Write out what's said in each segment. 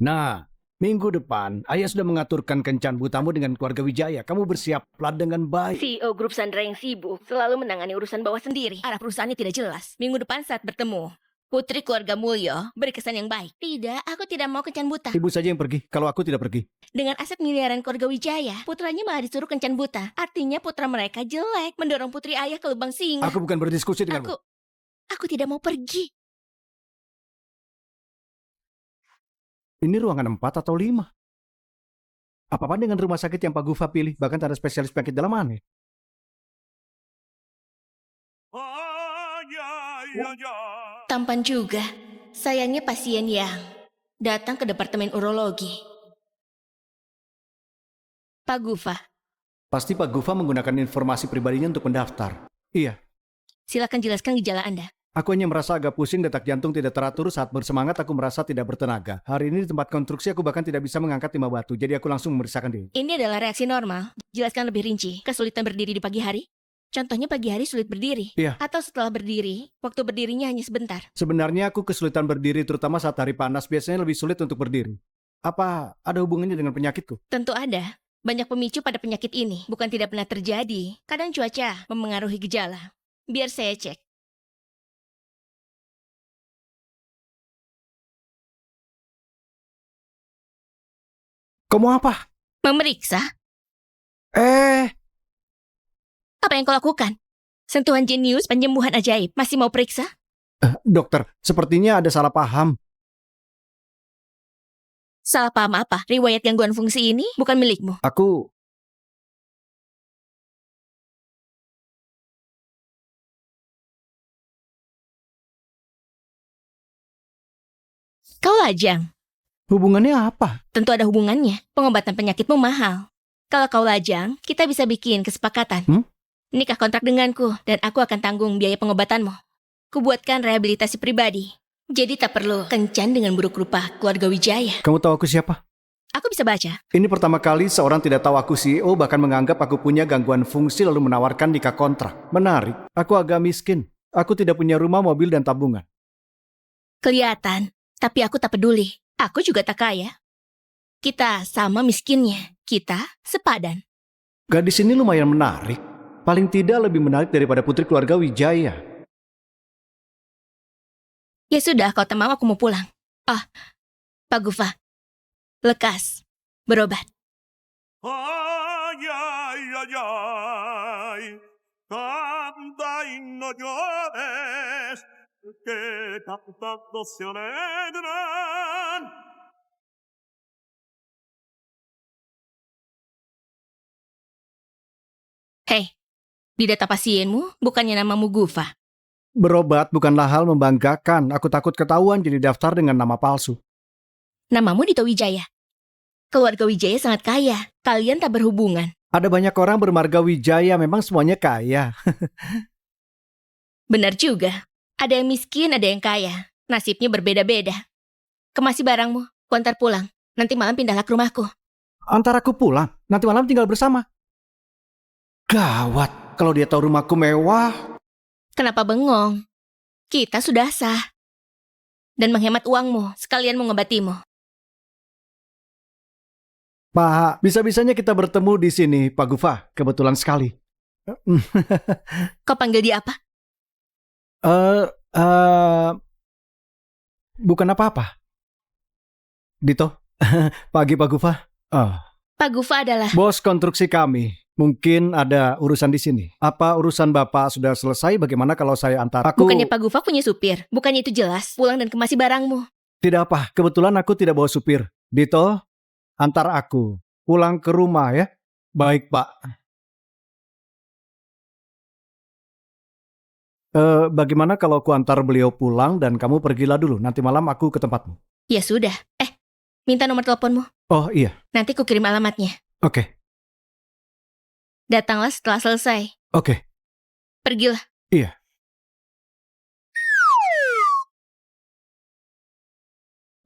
Nah, minggu depan ayah sudah mengaturkan kencan butamu dengan keluarga Wijaya. Kamu bersiaplah dengan baik. CEO grup Sandra yang sibuk selalu menangani urusan bawah sendiri. Arah perusahaannya tidak jelas. Minggu depan saat bertemu, Putri keluarga Mulyo beri kesan yang baik. Tidak, aku tidak mau kencan buta. Ibu saja yang pergi, kalau aku tidak pergi. Dengan aset miliaran keluarga Wijaya, putranya malah disuruh kencan buta. Artinya putra mereka jelek, mendorong putri ayah ke lubang singa. Aku bukan berdiskusi denganmu. Aku tidak mau pergi. Ini ruangan 4 atau 5? Apa-apa dengan rumah sakit yang Pak Gufa pilih, bahkan ada spesialis penyakit dalaman ya? Tampan juga. Sayangnya pasien yang datang ke departemen urologi. Pak Gufa, Pasti Pak Gufa menggunakan informasi pribadinya untuk mendaftar. Iya, silakan jelaskan gejala Anda. aku hanya merasa agak pusing, detak jantung tidak teratur, saat bersemangat aku merasa tidak bertenaga. Hari ini di tempat konstruksi aku bahkan tidak bisa mengangkat timah batu, jadi aku langsung memeriksakan diri. Ini adalah reaksi normal. Jelaskan lebih rinci. Kesulitan berdiri di pagi hari? Contohnya pagi hari sulit berdiri. Iya. Atau setelah berdiri, waktu berdirinya hanya sebentar. Sebenarnya aku kesulitan berdiri terutama saat hari panas, biasanya lebih sulit untuk berdiri. Apa ada hubungannya dengan penyakitku? Tentu ada. Banyak pemicu pada penyakit ini. Bukan tidak pernah terjadi. Kadang cuaca memengaruhi gejala. Biar saya cek. Kamu apa? Memeriksa? Apa yang kau lakukan? Sentuhan jenius penyembuhan ajaib. Masih mau periksa? Dokter, sepertinya ada salah paham. Salah paham apa? Riwayat gangguan fungsi ini bukan milikmu. Kau lajang. Hubungannya apa? Tentu ada hubungannya. Pengobatan penyakitmu mahal. Kalau kau lajang, kita bisa bikin kesepakatan. Nikah kontrak denganku, dan aku akan tanggung biaya pengobatanmu. Kubuatkan rehabilitasi pribadi. Jadi tak perlu kencan dengan buruk rupa keluarga Wijaya. Kamu tahu aku siapa? Aku bisa baca. Ini pertama kali seorang tidak tahu aku CEO, bahkan menganggap aku punya gangguan fungsi lalu menawarkan nikah kontrak. Menarik, aku agak miskin. Aku tidak punya rumah, mobil, dan tabungan. Kelihatan, tapi aku tak peduli. Aku juga tak kaya. Kita sama miskinnya. Kita sepadan. Gadis ini lumayan menarik. Paling tidak lebih menarik daripada putri keluarga Wijaya. Ya sudah, kalau tak mau aku mau pulang. Pak Gufa. Lekas. Berobat. Hei, di data pasienmu bukannya namamu Gufa. Berobat bukanlah hal membanggakan. Aku takut ketahuan jadi daftar dengan nama palsu. Namamu Dito Wijaya. Keluarga Wijaya sangat kaya. Kalian tak berhubungan. Ada banyak orang bermarga Wijaya, memang semuanya kaya. Benar juga. Ada yang miskin, ada yang kaya. Nasibnya berbeda-beda. Kemasi barangmu, ku antar pulang. Nanti malam pindahlah ke rumahku. Antar aku pulang, nanti malam tinggal bersama. Gawat, kalau dia tahu rumahku mewah. Kenapa bengong? Kita sudah sah. Dan menghemat uangmu, sekalian mengobatimu. Pak, bisa-bisanya kita bertemu di sini, Pak Gufa. Kebetulan sekali. Kau panggil dia apa? Bukan apa-apa. Dito, pagi Pak Gufa. Pak Gufa adalah... Bos konstruksi kami. Mungkin ada urusan di sini. Apa urusan Bapak sudah selesai? Bagaimana kalau saya antar? Bukannya Pak Gufa punya supir? Bukannya itu jelas? Pulang dan kemasi barangmu. Tidak apa, kebetulan aku tidak bawa supir. Dito, antar aku pulang ke rumah ya. Baik, Pak. Bagaimana kalau aku antar beliau pulang dan kamu pergilah dulu. Nanti malam aku ke tempatmu. Ya sudah. Minta nomor teleponmu. Oh iya. Nanti ku kirim alamatnya. Oke. Datanglah setelah selesai. Oke. Pergilah. Iya.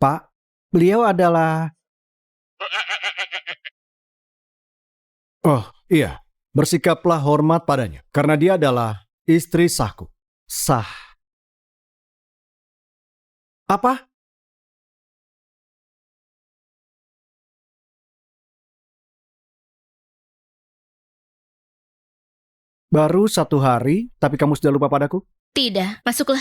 Pak, beliau adalah... Oh, iya. Bersikaplah hormat padanya. Karena dia adalah istri sahku. Sah. Apa? Baru 1 hari, tapi kamu sudah lupa padaku? Tidak, masuklah.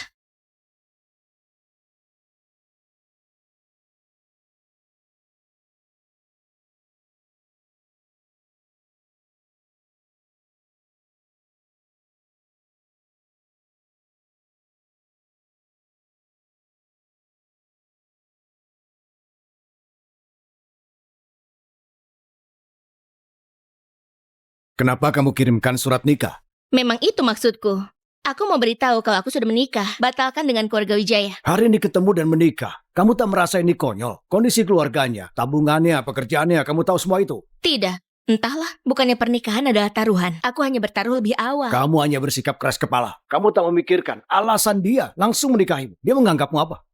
Kenapa kamu kirimkan surat nikah? Memang itu maksudku. Aku mau beritahu kalau aku sudah menikah. Batalkan dengan keluarga Wijaya. Hari ini ketemu dan menikah. Kamu tak merasa ini konyol? Kondisi keluarganya, tabungannya, pekerjaannya, kamu tahu semua itu? Tidak. Entahlah, bukannya pernikahan adalah taruhan. Aku hanya bertaruh lebih awal. Kamu hanya bersikap keras kepala. Kamu tak memikirkan alasan dia langsung menikahimu. Dia menganggapmu apa?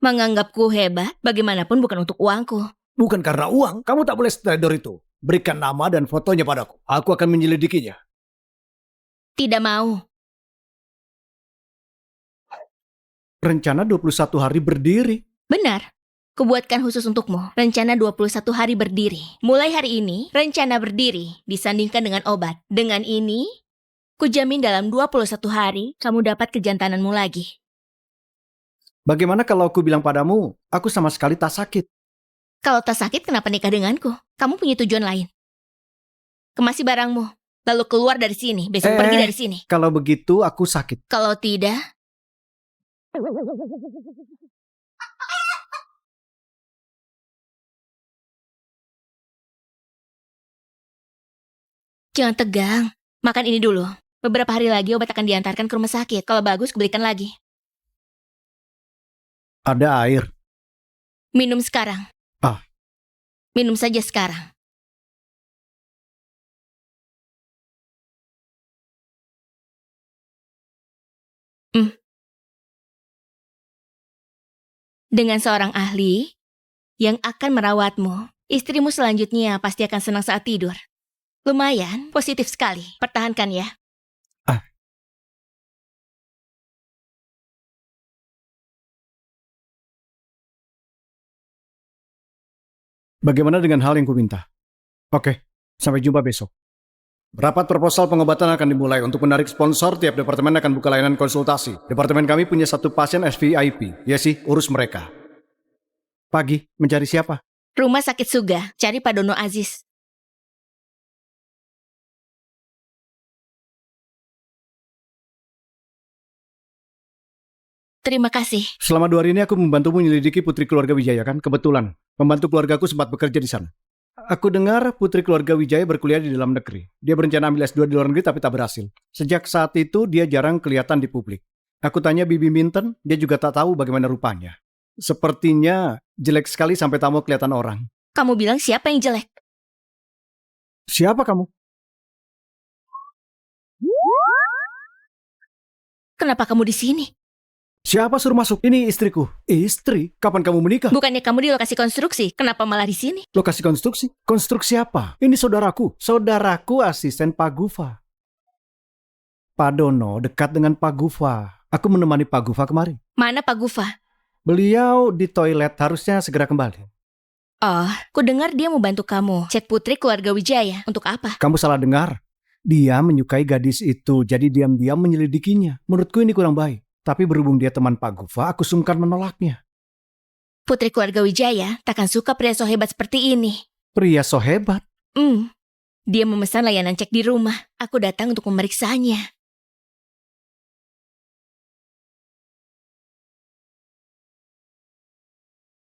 Menganggapku hebat, bagaimanapun bukan untuk uangku. Bukan karena uang, kamu tak boleh teledor itu. Berikan nama dan fotonya padaku. Aku akan menyelidikinya. Tidak mau. Rencana 21 hari berdiri. Benar. Kubuatkan khusus untukmu. Rencana 21 hari berdiri. Mulai hari ini, rencana berdiri disandingkan dengan obat. Dengan ini, kujamin dalam 21 hari, kamu dapat kejantananmu lagi. Bagaimana kalau aku bilang padamu, aku sama sekali tak sakit? Kalau tak sakit, kenapa nikah denganku? Kamu punya tujuan lain. Kemasi barangmu, lalu keluar dari sini. Besok pergi dari sini. Kalau begitu, aku sakit. Kalau tidak... Jangan tegang. Makan ini dulu. Beberapa hari lagi obat akan diantarkan ke rumah sakit. Kalau bagus, kuberikan lagi. Ada air. Minum sekarang. Ah. Minum saja sekarang. Dengan seorang ahli yang akan merawatmu, istrimu selanjutnya pasti akan senang saat tidur. Lumayan, positif sekali. Pertahankan ya. Bagaimana dengan hal yang kuminta? Oke, sampai jumpa besok. Rapat proposal pengobatan akan dimulai. Untuk menarik sponsor, tiap departemen akan buka layanan konsultasi. Departemen kami punya 1 pasien SVIP. Ya sih, urus mereka. Pagi, mencari siapa? Rumah Sakit Suga, cari Pak Dono Aziz. Terima kasih. Selama 2 hari ini aku membantumu menyelidiki putri keluarga Wijaya kan? Kebetulan, pembantu keluargaku sempat bekerja di sana. Aku dengar putri keluarga Wijaya berkuliah di dalam negeri. Dia berencana ambil S2 di luar negeri tapi tak berhasil. Sejak saat itu dia jarang kelihatan di publik. Aku tanya Bibi Minten, dia juga tak tahu bagaimana rupanya. Sepertinya jelek sekali sampai tak mau kelihatan orang. Kamu bilang siapa yang jelek? Siapa kamu? Kenapa kamu di sini? Siapa suruh masuk? Ini istriku. Istri? Kapan kamu menikah? Bukannya kamu di lokasi konstruksi, kenapa malah di sini? Lokasi konstruksi? Konstruksi apa? Ini saudaraku. Saudaraku asisten Pak Gufa. Pak Dono dekat dengan Pak Gufa. Aku menemani Pak Gufa kemarin. Mana Pak Gufa? Beliau di toilet, harusnya segera kembali. Oh, ku dengar dia mau bantu kamu cek putri keluarga Wijaya. Untuk apa? Kamu salah dengar. Dia menyukai gadis itu, jadi diam-diam menyelidikinya. Menurutku ini kurang baik. Tapi berhubung dia teman Pak Gufa, aku sungkan menolaknya. Putri keluarga Wijaya takkan suka pria so hebat seperti ini. Pria so hebat? Dia memesan layanan cek di rumah. Aku datang untuk memeriksanya.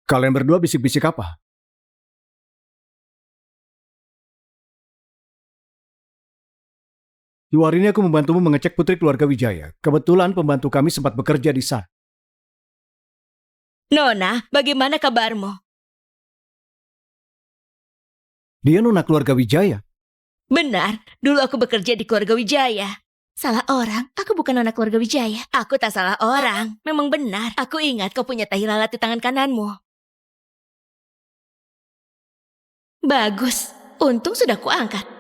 Kalian berdua bisik-bisik apa? Di hari ini aku membantumu mengecek putri keluarga Wijaya. Kebetulan pembantu kami sempat bekerja di sana. Nona, bagaimana kabarmu? Dia nona keluarga Wijaya. Benar, dulu aku bekerja di keluarga Wijaya. Salah orang, aku bukan nona keluarga Wijaya. Aku tak salah orang, memang benar. Aku ingat kau punya tahi lalat di tangan kananmu. Bagus, untung sudah kuangkat.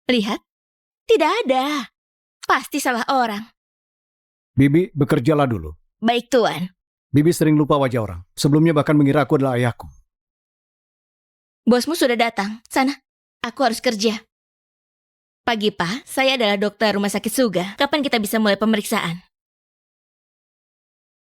Lihat, tidak ada. Pasti salah orang. Bibi, bekerjalah dulu. Baik, Tuan. Bibi sering lupa wajah orang. Sebelumnya bahkan mengira aku adalah ayahku. Bosmu sudah datang. Sana, aku harus kerja. Pagi, Pak. Saya adalah dokter rumah sakit Suga. Kapan kita bisa mulai pemeriksaan?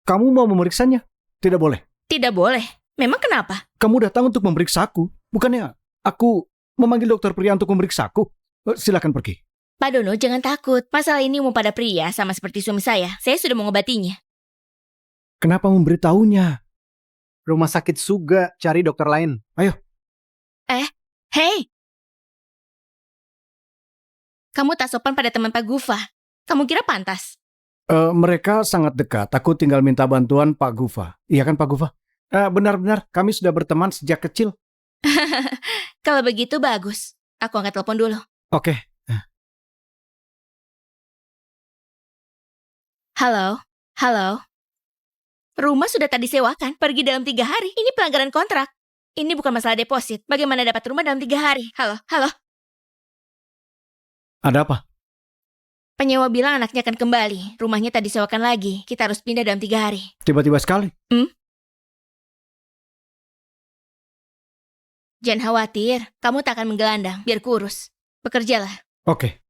Kamu mau memeriksanya? Tidak boleh. Tidak boleh. Memang kenapa? Kamu datang untuk memeriksaku. Bukannya aku memanggil dokter pria untuk memeriksaku. Silakan pergi. Pak Dono, jangan takut. Masalah ini umum pada pria, sama seperti suami saya. Saya sudah mengobatinya. Kenapa memberitahunya? Rumah sakit Suga, cari dokter lain. Hei! Kamu tak sopan pada teman Pak Gufa. Kamu kira pantas? Mereka sangat dekat. Aku tinggal minta bantuan Pak Gufa. Iya kan Pak Gufa? Benar-benar, kami sudah berteman sejak kecil. Kalau begitu bagus. Aku angkat telepon dulu. Oke. Halo? Halo? Rumah sudah tak disewakan. Pergi dalam 3 hari. Ini pelanggaran kontrak. Ini bukan masalah deposit. Bagaimana dapat rumah dalam 3 hari? Halo? Halo? Ada apa? Penyewa bilang anaknya akan kembali. Rumahnya tak disewakan lagi. Kita harus pindah dalam 3 hari. Tiba-tiba sekali. Jangan khawatir. Kamu tak akan menggelandang. Biar kurus. Bekerjalah. Oke.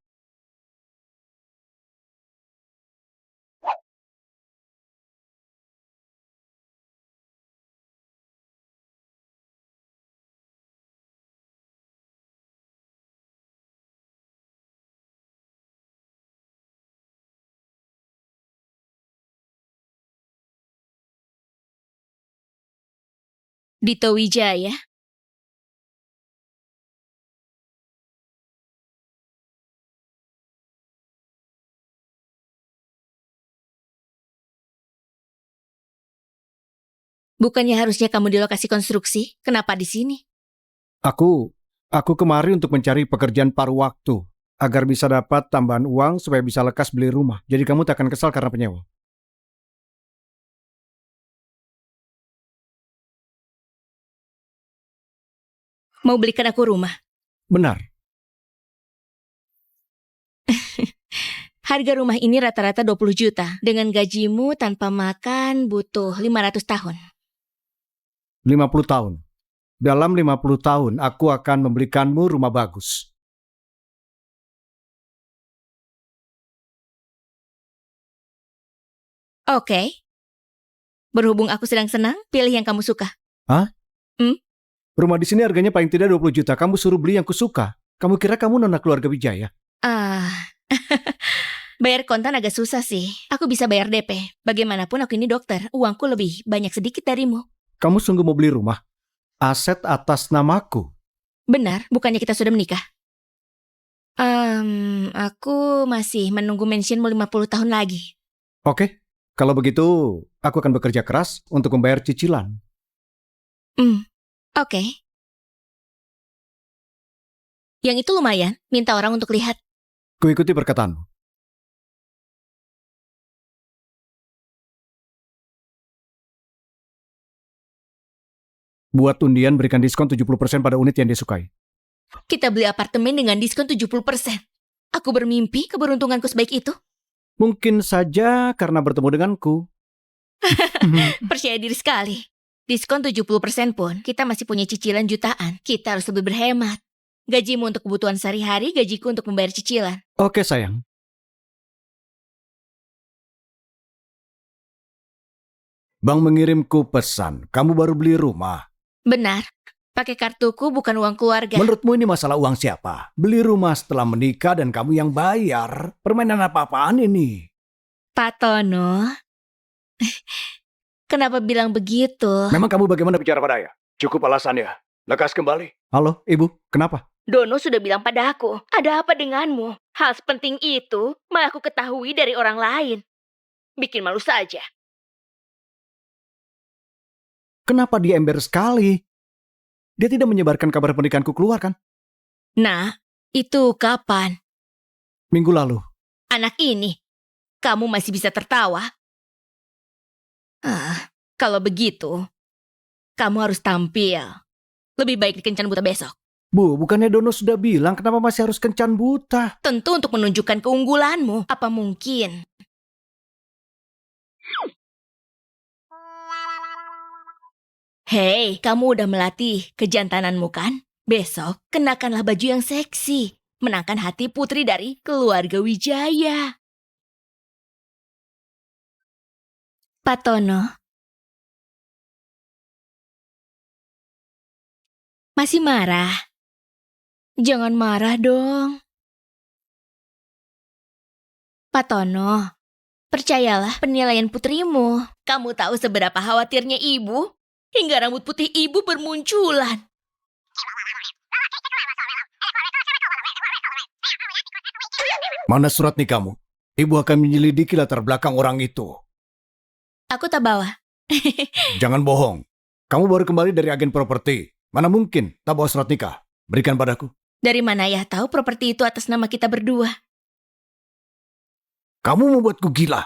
Dito Wijaya. Bukannya harusnya kamu di lokasi konstruksi? Kenapa di sini? Aku kemari untuk mencari pekerjaan paruh waktu agar bisa dapat tambahan uang supaya bisa lekas beli rumah. Jadi kamu tak akan kesal karena penyewa. Mau belikan aku rumah? Benar. Harga rumah ini rata-rata 20 juta. Dengan gajimu tanpa makan butuh 500 tahun. 50 tahun. Dalam 50 tahun aku akan membelikanmu rumah bagus. Oke. Berhubung aku sedang senang, pilih yang kamu suka. Rumah di sini harganya paling tidak 20 juta. Kamu suruh beli yang kusuka. Kamu kira kamu nona keluarga Wijaya? Bayar kontan agak susah sih. Aku bisa bayar DP. Bagaimanapun aku ini dokter. Uangku lebih banyak sedikit darimu. Kamu sungguh mau beli rumah? Aset atas namaku. Benar, bukannya kita sudah menikah? Aku masih menunggu mentionmu 50 tahun lagi. Oke. Kalau begitu, aku akan bekerja keras untuk membayar cicilan. Oke. Yang itu lumayan, minta orang untuk lihat. Kuikuti perkataanmu. Buat undian berikan diskon 70% pada unit yang disukai. Kita beli apartemen dengan diskon 70%. Aku bermimpi keberuntunganku sebaik itu. Mungkin saja karena bertemu denganku. Percaya diri sekali. Diskon 70% pun, kita masih punya cicilan jutaan. Kita harus lebih berhemat. Gajimu untuk kebutuhan sehari-hari, gajiku untuk membayar cicilan. Oke sayang. Bank mengirimku pesan, kamu baru beli rumah. Benar. Pakai kartuku bukan uang keluarga. Menurutmu ini masalah uang siapa? Beli rumah setelah menikah dan kamu yang bayar. Permainan apa-apaan ini? Pak Tono. Kenapa bilang begitu? Memang kamu bagaimana bicara pada ayah? Cukup alasannya. Lekas kembali. Halo, ibu. Kenapa? Dono sudah bilang pada aku, ada apa denganmu? Hal sepenting itu malah aku ketahui dari orang lain. Bikin malu saja. Kenapa dia ember sekali? Dia tidak menyebarkan kabar pernikahanku keluar kan? Nah, itu kapan? Minggu lalu. Anak ini, kamu masih bisa tertawa? Kalau begitu, kamu harus tampil. Lebih baik di Kencan Buta besok. Bu, bukannya Dono sudah bilang kenapa masih harus kencan buta? Tentu untuk menunjukkan keunggulanmu. Apa mungkin? Hei, kamu udah melatih kejantananmu kan? Besok, kenakanlah baju yang seksi. menangkan hati putri dari keluarga Wijaya. Pak Tono, masih marah? Jangan marah dong. Pak Tono, percayalah penilaian putrimu. Kamu tahu seberapa khawatirnya ibu? Hingga rambut putih ibu bermunculan. Mana surat nikahmu? Ibu akan menyelidiki latar belakang orang itu. Aku tak bawa. Jangan bohong. Kamu baru kembali dari agen properti. Mana mungkin tak bawa surat nikah? Berikan padaku. Dari mana ayah tahu properti itu atas nama kita berdua? Kamu membuatku gila.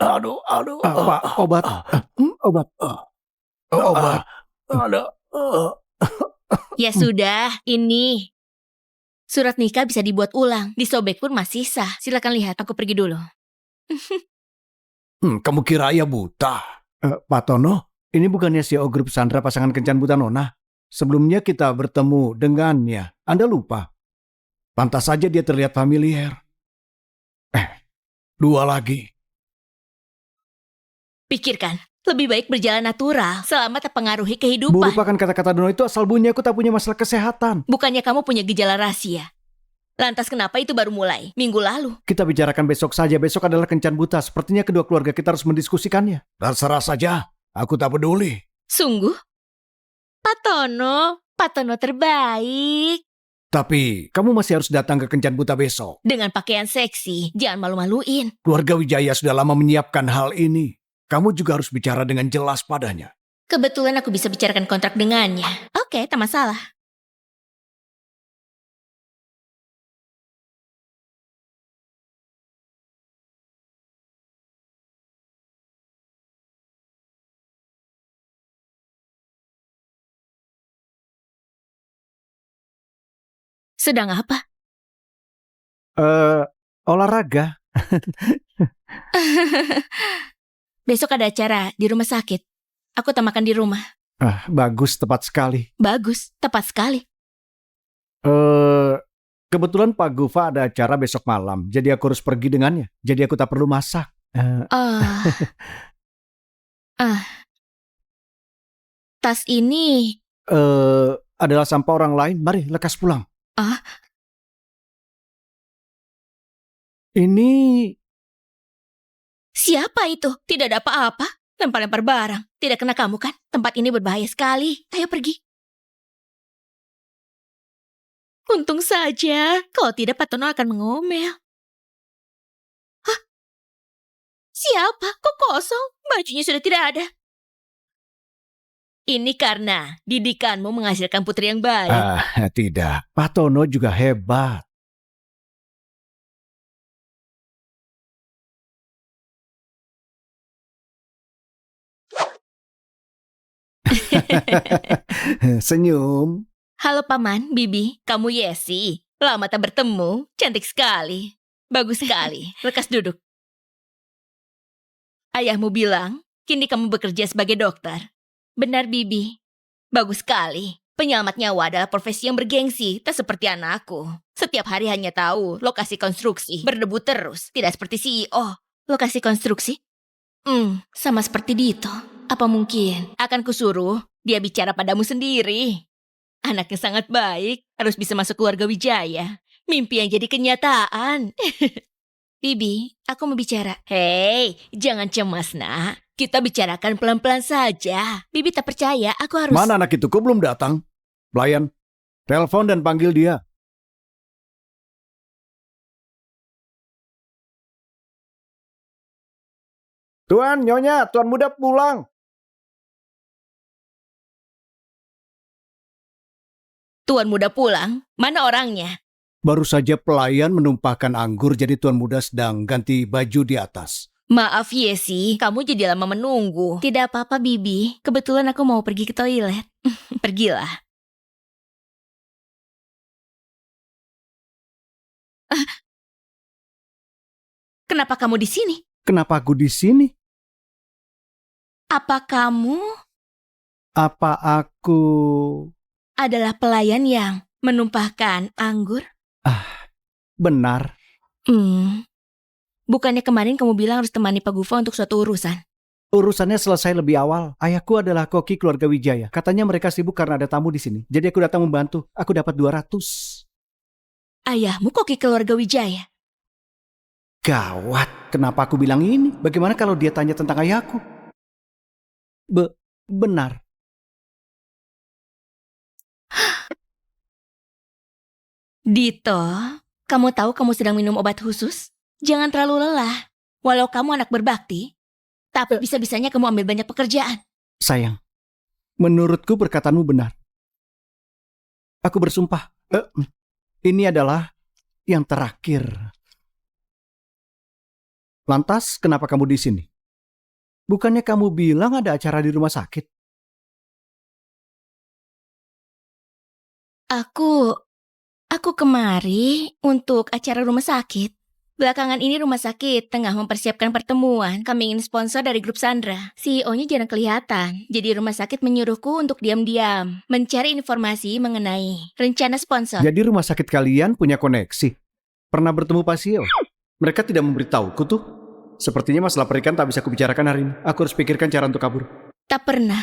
Aduh. Pak, obat. Obat. Obat. Ya sudah, ini. Surat nikah bisa dibuat ulang. Disobek pun masih sah. Silakan lihat, aku pergi dulu. Kamu kira ayah buta? Pak Tono, ini bukannya CEO Grup Sandra pasangan kencan buta Nona? Sebelumnya kita bertemu dengannya. Anda lupa? Pantas saja dia terlihat familiar. Dua lagi. Pikirkan, lebih baik berjalan natural selama terpengaruhi Bu, kehidupan. lupakan kata-kata Dono itu, asal bunyi aku tak punya masalah kesehatan. Bukannya kamu punya gejala rahasia. Lantas kenapa itu baru mulai? Minggu lalu. Kita bicarakan besok saja. Besok adalah kencan buta. Sepertinya kedua keluarga kita harus mendiskusikannya. Terserah saja. Aku tak peduli. Sungguh? Pak Tono terbaik. Tapi kamu masih harus datang ke kencan buta besok. Dengan pakaian seksi, jangan malu-maluin. Keluarga Wijaya sudah lama menyiapkan hal ini. Kamu juga harus bicara dengan jelas padanya. Kebetulan aku bisa bicarakan kontrak dengannya. Oke, tak masalah. Sedang apa? Olahraga. Besok ada acara di rumah sakit. Aku tak makan di rumah. Bagus, tepat sekali. Bagus, tepat sekali. Kebetulan Pak Gufa ada acara besok malam. Jadi aku harus pergi dengannya. Jadi aku tak perlu masak. Tas ini... Adalah sampah orang lain. Mari, lekas pulang. Ini... Siapa itu? Tidak ada apa-apa. Lempar-lempar barang. Tidak kena kamu kan? Tempat ini berbahaya sekali. Ayo pergi. Untung saja. Kalau tidak Pak Tono akan mengomel. Hah? Siapa? Kok kosong? Bajunya sudah tidak ada. Ini karena didikanmu menghasilkan putri yang baik. Tidak. Pak Tono juga hebat. Senyum. Halo Paman, Bibi, kamu Yesi. Lama tak bertemu, cantik sekali. Bagus sekali, lekas duduk. Ayahmu bilang, kini kamu bekerja sebagai dokter. Benar, Bibi. Bagus sekali. Penyelamat nyawa adalah profesi yang bergengsi, tak seperti anakku. Setiap hari hanya tahu lokasi konstruksi, berdebu terus, tidak seperti CEO. Lokasi konstruksi? Sama seperti Dito. Apa mungkin akan kusuruh dia bicara padamu sendiri? Anaknya sangat baik, harus bisa masuk keluarga Wijaya. Mimpi yang jadi kenyataan. Bibi, aku mau bicara. Hei, jangan cemas, nak. Kita bicarakan pelan-pelan saja. Bibi tak percaya, aku harus... Mana anak itu? Kok belum datang? Pelayan, telepon dan panggil dia. Tuan, Nyonya, Tuan muda pulang. Tuan muda pulang? Mana orangnya? Baru saja pelayan menumpahkan anggur, jadi Tuan muda sedang ganti baju di atas. Maaf Yesi, kamu jadi lama menunggu. Tidak apa-apa Bibi, kebetulan aku mau pergi ke toilet. Pergilah. Kenapa kamu di sini? Kenapa aku di sini? Apa kamu Apa aku... adalah pelayan yang Menumpahkan anggur? Benar. Bukannya kemarin kamu bilang harus temani Pak Gufa untuk suatu urusan? Urusannya selesai lebih awal. Ayahku adalah koki keluarga Wijaya. Katanya mereka sibuk karena ada tamu di sini. Jadi aku datang membantu. Aku dapat 200. Ayahmu koki keluarga Wijaya? Gawat. Kenapa aku bilang ini? Bagaimana kalau dia tanya tentang ayahku? Benar. Dito, kamu tahu kamu sedang minum obat khusus? Jangan terlalu lelah. Walau kamu anak berbakti, tapi bisa-bisanya kamu ambil banyak pekerjaan. Sayang, menurutku perkataanmu benar. Aku bersumpah, ini adalah yang terakhir. Lantas, kenapa kamu di sini? Bukannya kamu bilang ada acara di rumah sakit? Aku kemari untuk acara rumah sakit. Belakangan ini rumah sakit tengah mempersiapkan pertemuan. Kami ingin sponsor dari grup Sandra. CEO-nya jarang kelihatan. Jadi rumah sakit menyuruhku untuk diam-diam mencari informasi mengenai rencana sponsor. Jadi rumah sakit kalian punya koneksi? Pernah bertemu Pak CEO? Mereka tidak memberitahuku tuh. Sepertinya masalah pernikahan tak bisa kubicarakan hari ini. Aku harus pikirkan cara untuk kabur. Tak pernah.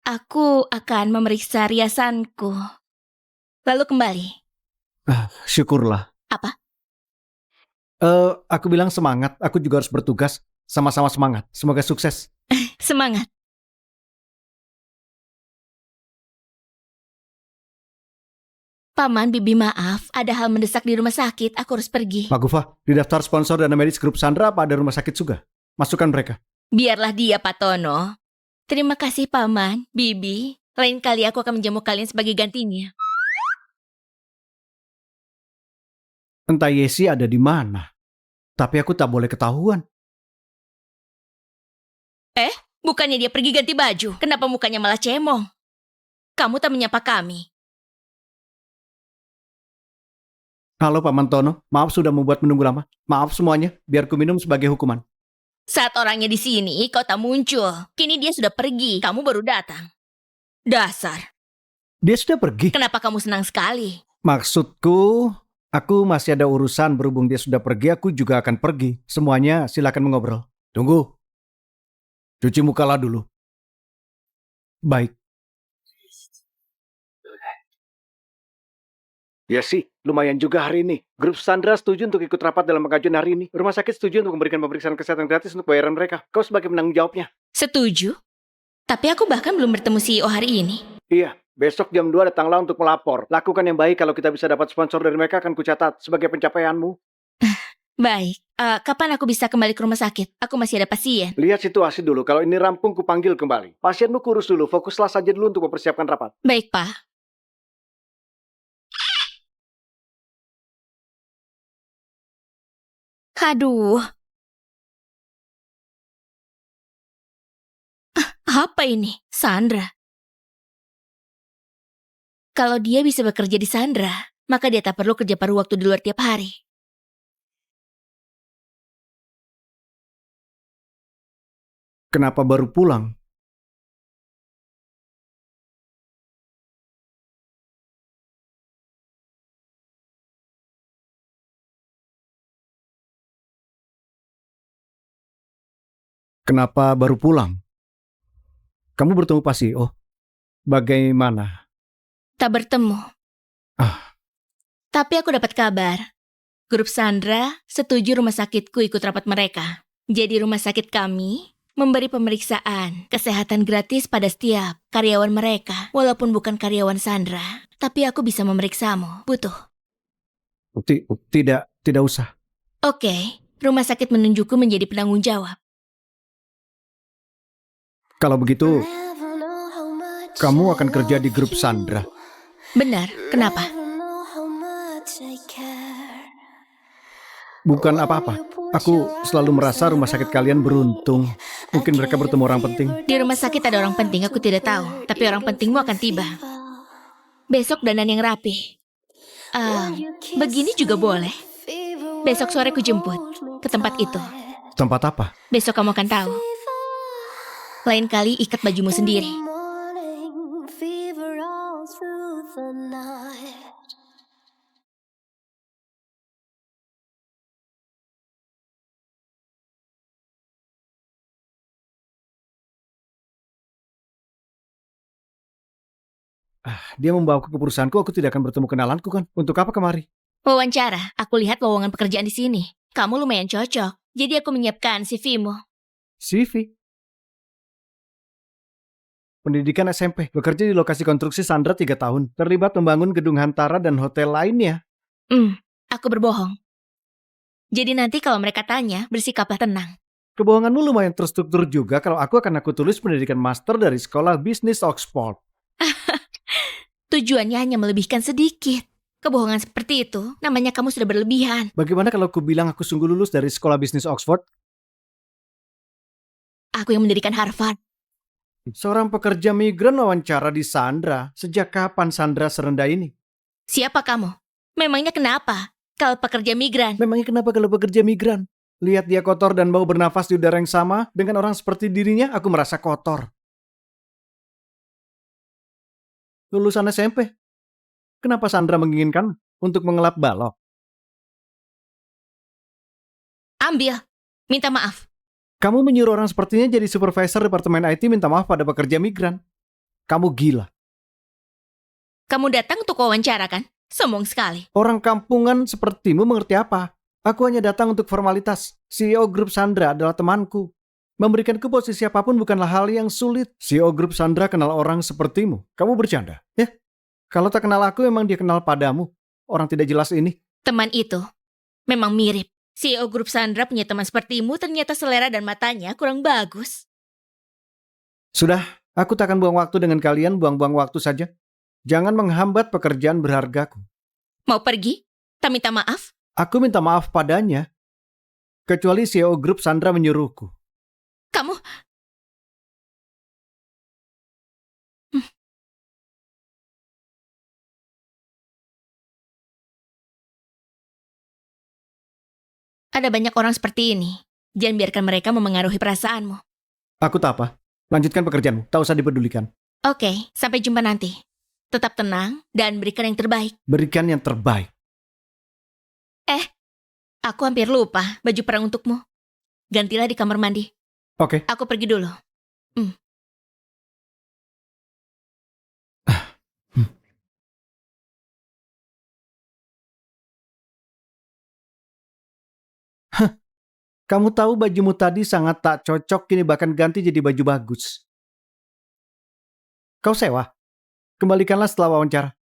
Aku akan memeriksa riasanku. Lalu kembali. Syukurlah. Apa? Aku bilang semangat. Aku juga harus bertugas. Sama-sama semangat. Semoga sukses. Semangat. Paman, Bibi maaf. Ada hal mendesak di rumah sakit. Aku harus pergi. Pak Gufa, di daftar sponsor dana medis grup Sandra apa ada rumah sakit juga? Masukkan mereka. Biarlah dia, Pak Tono. Terima kasih, Paman, Bibi. Lain kali aku akan menjamu kalian sebagai gantinya. Entah Yesi ada di mana. Tapi aku tak boleh ketahuan. Bukannya dia pergi ganti baju. Kenapa mukanya malah cemong? Kamu tak menyapa kami. Halo Pak Mantono, maaf sudah membuat menunggu lama. Maaf semuanya, biar ku minum sebagai hukuman. Saat orangnya di sini, kau tak muncul. Kini dia sudah pergi. Kamu baru datang. Dasar. Dia sudah pergi. Kenapa kamu senang sekali? Maksudku, aku masih ada urusan. Berhubung dia sudah pergi, aku juga akan pergi. Semuanya silakan mengobrol. Tunggu. Cuci mukalah dulu. Baik. Ya sih, lumayan juga hari ini. Grup Sandra setuju untuk ikut rapat dalam pengajuan hari ini. Rumah sakit setuju untuk memberikan pemeriksaan kesehatan gratis untuk bayaran mereka. Kau sebagai penanggung jawabnya. Setuju. Tapi aku bahkan belum bertemu CEO hari ini. Iya, besok jam 2 datanglah untuk melapor. Lakukan yang baik, kalau kita bisa dapat sponsor dari mereka akan kucatat sebagai pencapaianmu. Baik. Kapan aku bisa kembali ke rumah sakit? Aku masih ada pasien. Lihat situasi dulu, kalau ini rampung kupanggil kembali. Pasienmu kurus dulu, fokuslah saja dulu untuk mempersiapkan rapat. Baik, Pak. Aduh. Apa ini? Sandra. Kalau dia bisa bekerja di Sandra, maka dia tak perlu kerja paruh waktu di luar tiap hari. Kenapa baru pulang? Kenapa baru pulang? Kamu bertemu Pak CEO? Bagaimana? Tak bertemu. Ah. Tapi aku dapat kabar. Grup Sandra setuju rumah sakitku ikut rapat mereka. Jadi rumah sakit kami memberi pemeriksaan kesehatan gratis pada setiap karyawan mereka. Walaupun bukan karyawan Sandra. Tapi aku bisa memeriksamu. Butuh? Tidak usah. Oke, rumah sakit menunjukku menjadi penanggung jawab. Kalau begitu, kamu akan kerja di grup Sandra. Benar, kenapa? Bukan apa-apa. Aku selalu merasa rumah sakit kalian beruntung. Mungkin mereka bertemu orang penting. Di rumah sakit ada orang penting, aku tidak tahu. Tapi orang pentingmu akan tiba. Besok dandan yang rapi. Begini juga boleh. Besok sore ku jemput ke tempat itu. Tempat apa? Besok kamu akan tahu. Lain kali ikat bajumu sendiri. Fever all through the night. Dia membawaku ke perusahaanku, aku tidak akan bertemu kenalanku kan. Untuk apa kemari? Wawancara, aku lihat lowongan pekerjaan di sini. Kamu lumayan cocok, jadi aku menyiapkan CV-mu. CV. Pendidikan SMP. Bekerja di lokasi konstruksi Sandra 3 tahun. Terlibat membangun gedung Hantara dan hotel lainnya. Aku berbohong. Jadi nanti kalau mereka tanya, bersikaplah tenang. Kebohonganmu lumayan terstruktur juga kalau aku tulis pendidikan master dari sekolah bisnis Oxford. Tujuannya hanya melebihkan sedikit. Kebohongan seperti itu, namanya kamu sudah berlebihan. Bagaimana kalau aku bilang aku sungguh lulus dari sekolah bisnis Oxford? Aku yang mendirikan Harvard. Seorang pekerja migran wawancara di Sandra. Sejak kapan Sandra serendah ini? Siapa kamu? Memangnya kenapa? Kalau pekerja migran. Memangnya kenapa kalau pekerja migran? Lihat dia kotor dan bau bernafas di udara yang sama dengan orang seperti dirinya, aku merasa kotor. Lulusan SMP. Kenapa Sandra menginginkan untuk mengelap balok? Ambil. Minta maaf. Kamu menyuruh orang sepertinya jadi supervisor departemen IT minta maaf pada pekerja migran. Kamu gila. Kamu datang untuk wawancara kan? Sombong sekali. Orang kampungan sepertimu mengerti apa? Aku hanya datang untuk formalitas. CEO Grup Sandra adalah temanku. Memberikanku posisi apapun bukanlah hal yang sulit. CEO Grup Sandra kenal orang sepertimu. Kamu bercanda? Ya? Kalau tak kenal aku, memang dia kenal padamu. Orang tidak jelas ini. Teman itu memang mirip. CEO Grup Sandra punya teman sepertimu, ternyata selera dan matanya kurang bagus. Sudah, aku tak akan buang waktu dengan kalian, buang-buang waktu saja. Jangan menghambat pekerjaan berhargaku. Mau pergi? Tak minta maaf? Aku minta maaf padanya. Kecuali CEO Grup Sandra menyuruhku. Kamu... Ada banyak orang seperti ini. Jangan biarkan mereka memengaruhi perasaanmu. Aku tak apa. Lanjutkan pekerjaanmu, tak usah dipedulikan. Oke, sampai jumpa nanti. Tetap tenang dan berikan yang terbaik. Berikan yang terbaik. Aku hampir lupa baju perang untukmu. Gantilah di kamar mandi. Oke. Aku pergi dulu. Kamu tahu bajumu tadi sangat tak cocok, kini bahkan ganti jadi baju bagus. Kau sewa? Kembalikanlah setelah wawancara.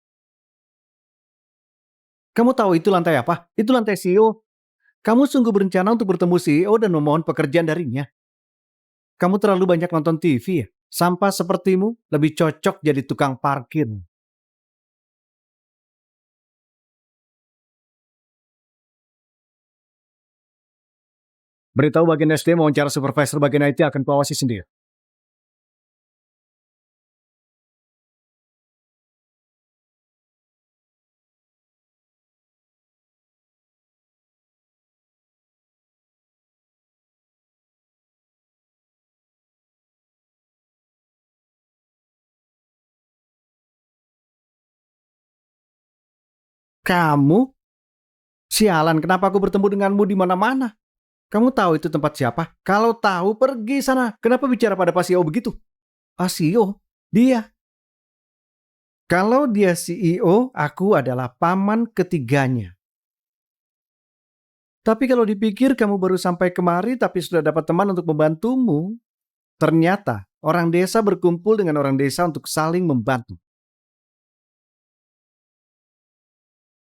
Kamu tahu itu lantai apa? Itu lantai CEO. Kamu sungguh berencana untuk bertemu CEO dan memohon pekerjaan darinya. Kamu terlalu banyak nonton TV ya? Sampah sepertimu lebih cocok jadi tukang parkir. Beritahu bagian SD wawancara supervisor bagian IT akan kuawasi sendiri. Kamu? Sialan, kenapa aku bertemu denganmu di mana-mana? Kamu tahu itu tempat siapa? Kalau tahu, pergi sana. Kenapa bicara pada Pak CEO begitu? Ah, CEO? Dia. Kalau dia CEO, aku adalah paman ketiganya. Tapi kalau dipikir kamu baru sampai kemari tapi sudah dapat teman untuk membantumu, ternyata orang desa berkumpul dengan orang desa untuk saling membantu.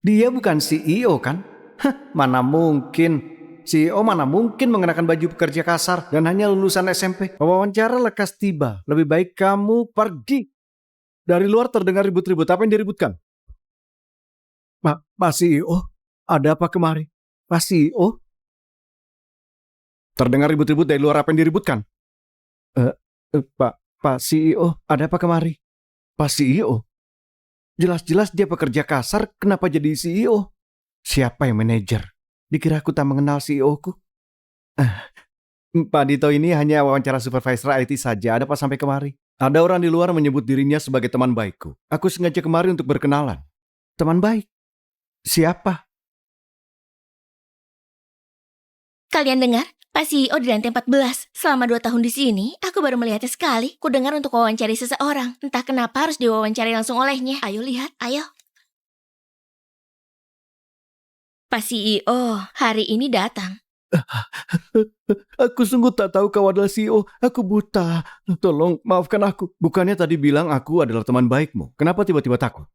Dia bukan CEO kan? Hah, mana mungkin. CEO mana mungkin mengenakan baju pekerja kasar dan hanya lulusan SMP. Wawancara lekas tiba. Lebih baik kamu pergi. Dari luar terdengar ribut-ribut. Apa yang diributkan? Pak CEO, ada apa kemari? Pak CEO? Terdengar ribut-ribut dari luar, apa yang diributkan? Pak CEO, ada apa kemari? Pak CEO? Jelas-jelas dia pekerja kasar, kenapa jadi CEO? Siapa yang manajer? Dikira aku tak mengenal CEO-ku? Pak Dito ini hanya wawancara supervisor IT saja, ada apa sampai kemari? Ada orang di luar menyebut dirinya sebagai teman baikku. Aku sengaja kemari untuk berkenalan. Teman baik? Siapa? Kalian dengar? Pak CEO di lantai 14. Selama 2 tahun di sini, aku baru melihatnya sekali. Ku dengar untuk wawancari seseorang. Entah kenapa harus diwawancari langsung olehnya. Ayo lihat, ayo. Pak CEO, hari ini datang. Aku sungguh tak tahu kau adalah CEO. Aku buta. Tolong maafkan aku. Bukannya tadi bilang aku adalah teman baikmu. Kenapa tiba-tiba takut?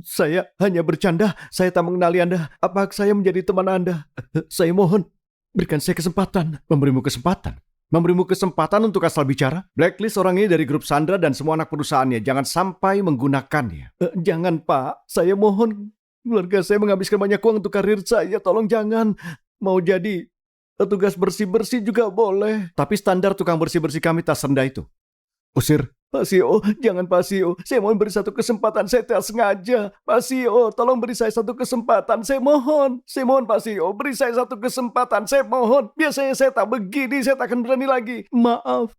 Saya hanya bercanda. Saya tak mengenali Anda. Apa hak saya menjadi teman Anda? Saya mohon, berikan saya kesempatan. Memberimu kesempatan? Memberimu kesempatan untuk asal bicara? Blacklist orang ini dari grup Sandra dan semua anak perusahaannya. Jangan sampai menggunakannya. Jangan, Pak. Saya mohon. Keluarga saya menghabiskan banyak uang untuk karir saya. Tolong jangan. Mau jadi tugas bersih-bersih juga boleh. Tapi standar tukang bersih-bersih kami tak serendah itu. Usir. Pak CEO, jangan Pak CEO. Saya mohon beri satu kesempatan. Saya tak sengaja. Pak CEO, tolong beri saya satu kesempatan. Saya mohon. Saya mohon Pak CEO, beri saya satu kesempatan. Saya mohon. Biasanya saya tak begini. Saya tak akan berani lagi. Maaf.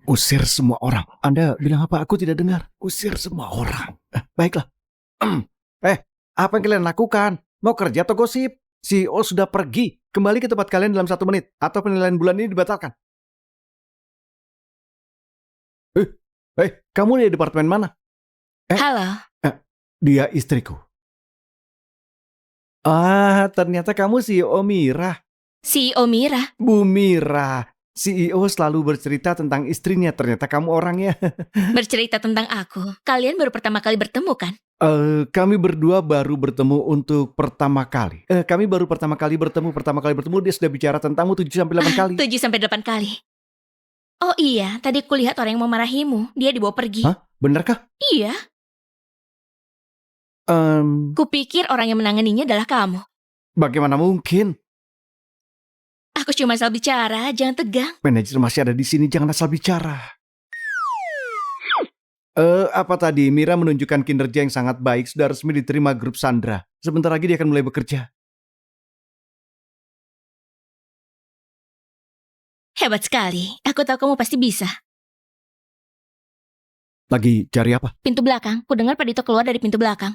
Usir semua orang. Anda bilang apa? Aku tidak dengar. Usir semua orang. Baiklah. Apa yang kalian lakukan? Mau kerja atau gosip? CEO sudah pergi. Kembali ke tempat kalian dalam 1 menit. Atau penilaian bulan ini dibatalkan. Kamu di departemen mana? Halo. Dia istriku. Ternyata kamu CEO Mira. CEO Mira. Bu Mira. CEO selalu bercerita tentang istrinya. Ternyata kamu orangnya. Bercerita tentang aku. Kalian baru pertama kali bertemu kan? Kami berdua baru bertemu untuk pertama kali. Kami baru pertama kali bertemu. Dia sudah bicara tentangmu 7-8 kali. 7-8 kali. Oh iya, tadi kulihat orang yang memarahimu. Dia dibawa pergi. Hah? Benarkah? Iya. Kupikir orang yang menanganinya adalah kamu. Bagaimana mungkin? Aku cuma asal bicara, jangan tegang. Manajer masih ada di sini, jangan asal bicara. Apa tadi? Mira menunjukkan kinerja yang sangat baik, sudah resmi diterima grup Sandra. Sebentar lagi dia akan mulai bekerja. Hebat sekali. Aku tahu kamu pasti bisa. Lagi cari apa? Pintu belakang. Ku dengar Pak Dito keluar dari pintu belakang.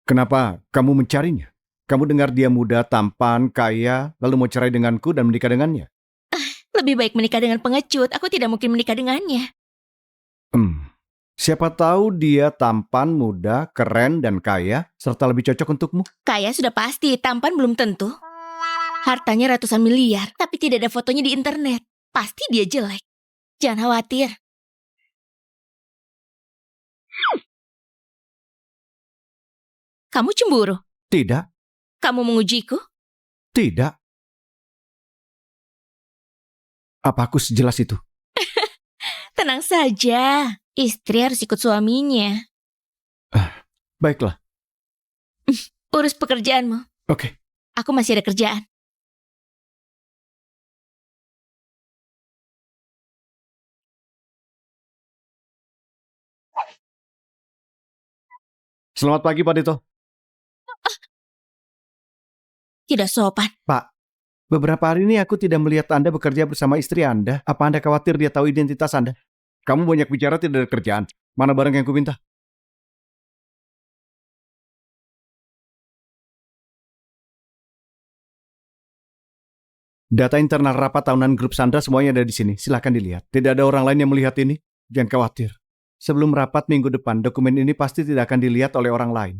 Kenapa kamu mencarinya? Kamu dengar dia muda, tampan, kaya, lalu mau cerai denganku dan menikah dengannya? Lebih baik menikah dengan pengecut. Aku tidak mungkin menikah dengannya. Siapa tahu dia tampan, muda, keren, dan kaya, serta lebih cocok untukmu. Kaya sudah pasti, tampan belum tentu. Hartanya ratusan miliar, tapi tidak ada fotonya di internet. Pasti dia jelek. Jangan khawatir. Kamu cemburu? Tidak. Kamu mengujiku? Tidak. Apa aku sejelas itu? Tenang saja. Istri harus ikut suaminya. Baiklah. Urus pekerjaanmu. Oke. Aku masih ada kerjaan. Selamat pagi, Pak Dito. Tidak sopan. Pak, beberapa hari ini aku tidak melihat Anda bekerja bersama istri Anda. Apa Anda khawatir dia tahu identitas Anda? Kamu banyak bicara tidak ada kerjaan. Mana barang yang kuminta? Data internal rapat tahunan grup Sandra semuanya ada di sini. Silahkan dilihat. Tidak ada orang lain yang melihat ini. Jangan khawatir. Sebelum rapat minggu depan, dokumen ini pasti tidak akan dilihat oleh orang lain.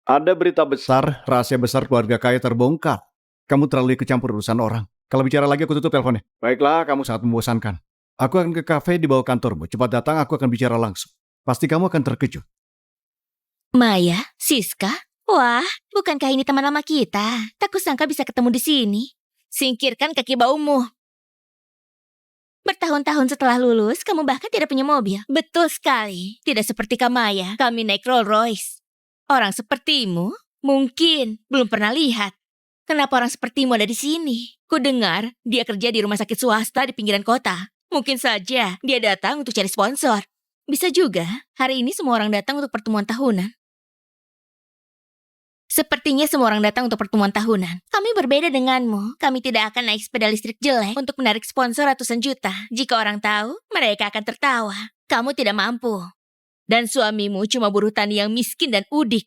Ada berita besar, rahasia besar keluarga kaya terbongkar. Kamu terlalu ikut campur urusan orang. Kalau bicara lagi aku tutup teleponnya. Baiklah, kamu sangat membosankan. Aku akan ke kafe di bawah kantormu. Cepat datang, aku akan bicara langsung. Pasti kamu akan terkejut. Maya, Siska, wah, bukankah ini teman lama kita? Tak kusangka bisa ketemu di sini. Singkirkan kaki baumu. Bertahun-tahun setelah lulus, kamu bahkan tidak punya mobil. Betul sekali. Tidak seperti Kamaya, kami naik Rolls Royce. Orang sepertimu mungkin belum pernah lihat. Kenapa orang sepertimu ada di sini? Ku dengar dia kerja di rumah sakit swasta di pinggiran kota. Mungkin saja dia datang untuk cari sponsor. Bisa juga, hari ini semua orang datang untuk pertemuan tahunan. Sepertinya semua orang datang untuk pertemuan tahunan. Kami berbeda denganmu. Kami tidak akan naik sepeda listrik jelek untuk menarik sponsor ratusan juta. Jika orang tahu, mereka akan tertawa. Kamu tidak mampu. Dan suamimu cuma buruh tani yang miskin dan udik.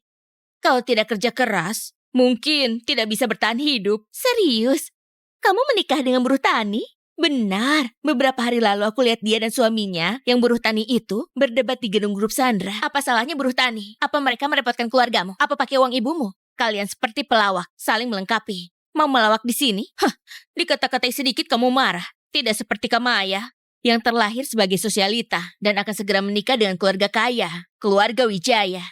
Kalau tidak kerja keras, mungkin tidak bisa bertahan hidup. Serius? Kamu menikah dengan buruh tani? Benar. Beberapa hari lalu aku lihat dia dan suaminya yang buruh tani itu berdebat di gedung grup Sandra. Apa salahnya buruh tani? Apa mereka merepotkan keluargamu? Apa pakai uang ibumu? Kalian seperti pelawak, saling melengkapi. Mau melawak di sini? Hah, dikata-katai sedikit kamu marah. Tidak seperti Kamaya yang terlahir sebagai sosialita dan akan segera menikah dengan keluarga kaya, keluarga Wijaya.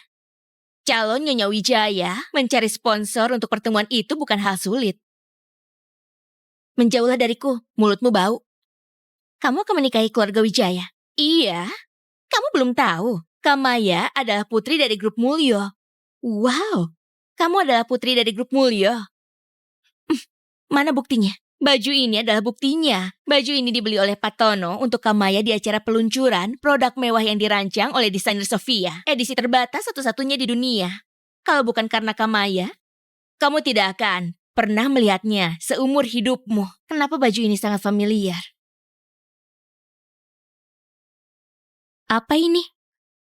Calon Nyonya Wijaya mencari sponsor untuk pertemuan itu bukan hal sulit. Menjauhlah dariku, mulutmu bau. Kamu akan menikahi keluarga Wijaya? Iya. Kamu belum tahu, Kamaya adalah putri dari grup Mulyo. Wow, kamu adalah putri dari grup Mulyo. Mana buktinya? Baju ini adalah buktinya. Baju ini dibeli oleh Pak Tono untuk Kamaya di acara peluncuran produk mewah yang dirancang oleh desainer Sofia. Edisi terbatas satu-satunya di dunia. Kalau bukan karena Kamaya, kamu tidak akan pernah melihatnya seumur hidupmu. Kenapa baju ini sangat familiar? Apa ini?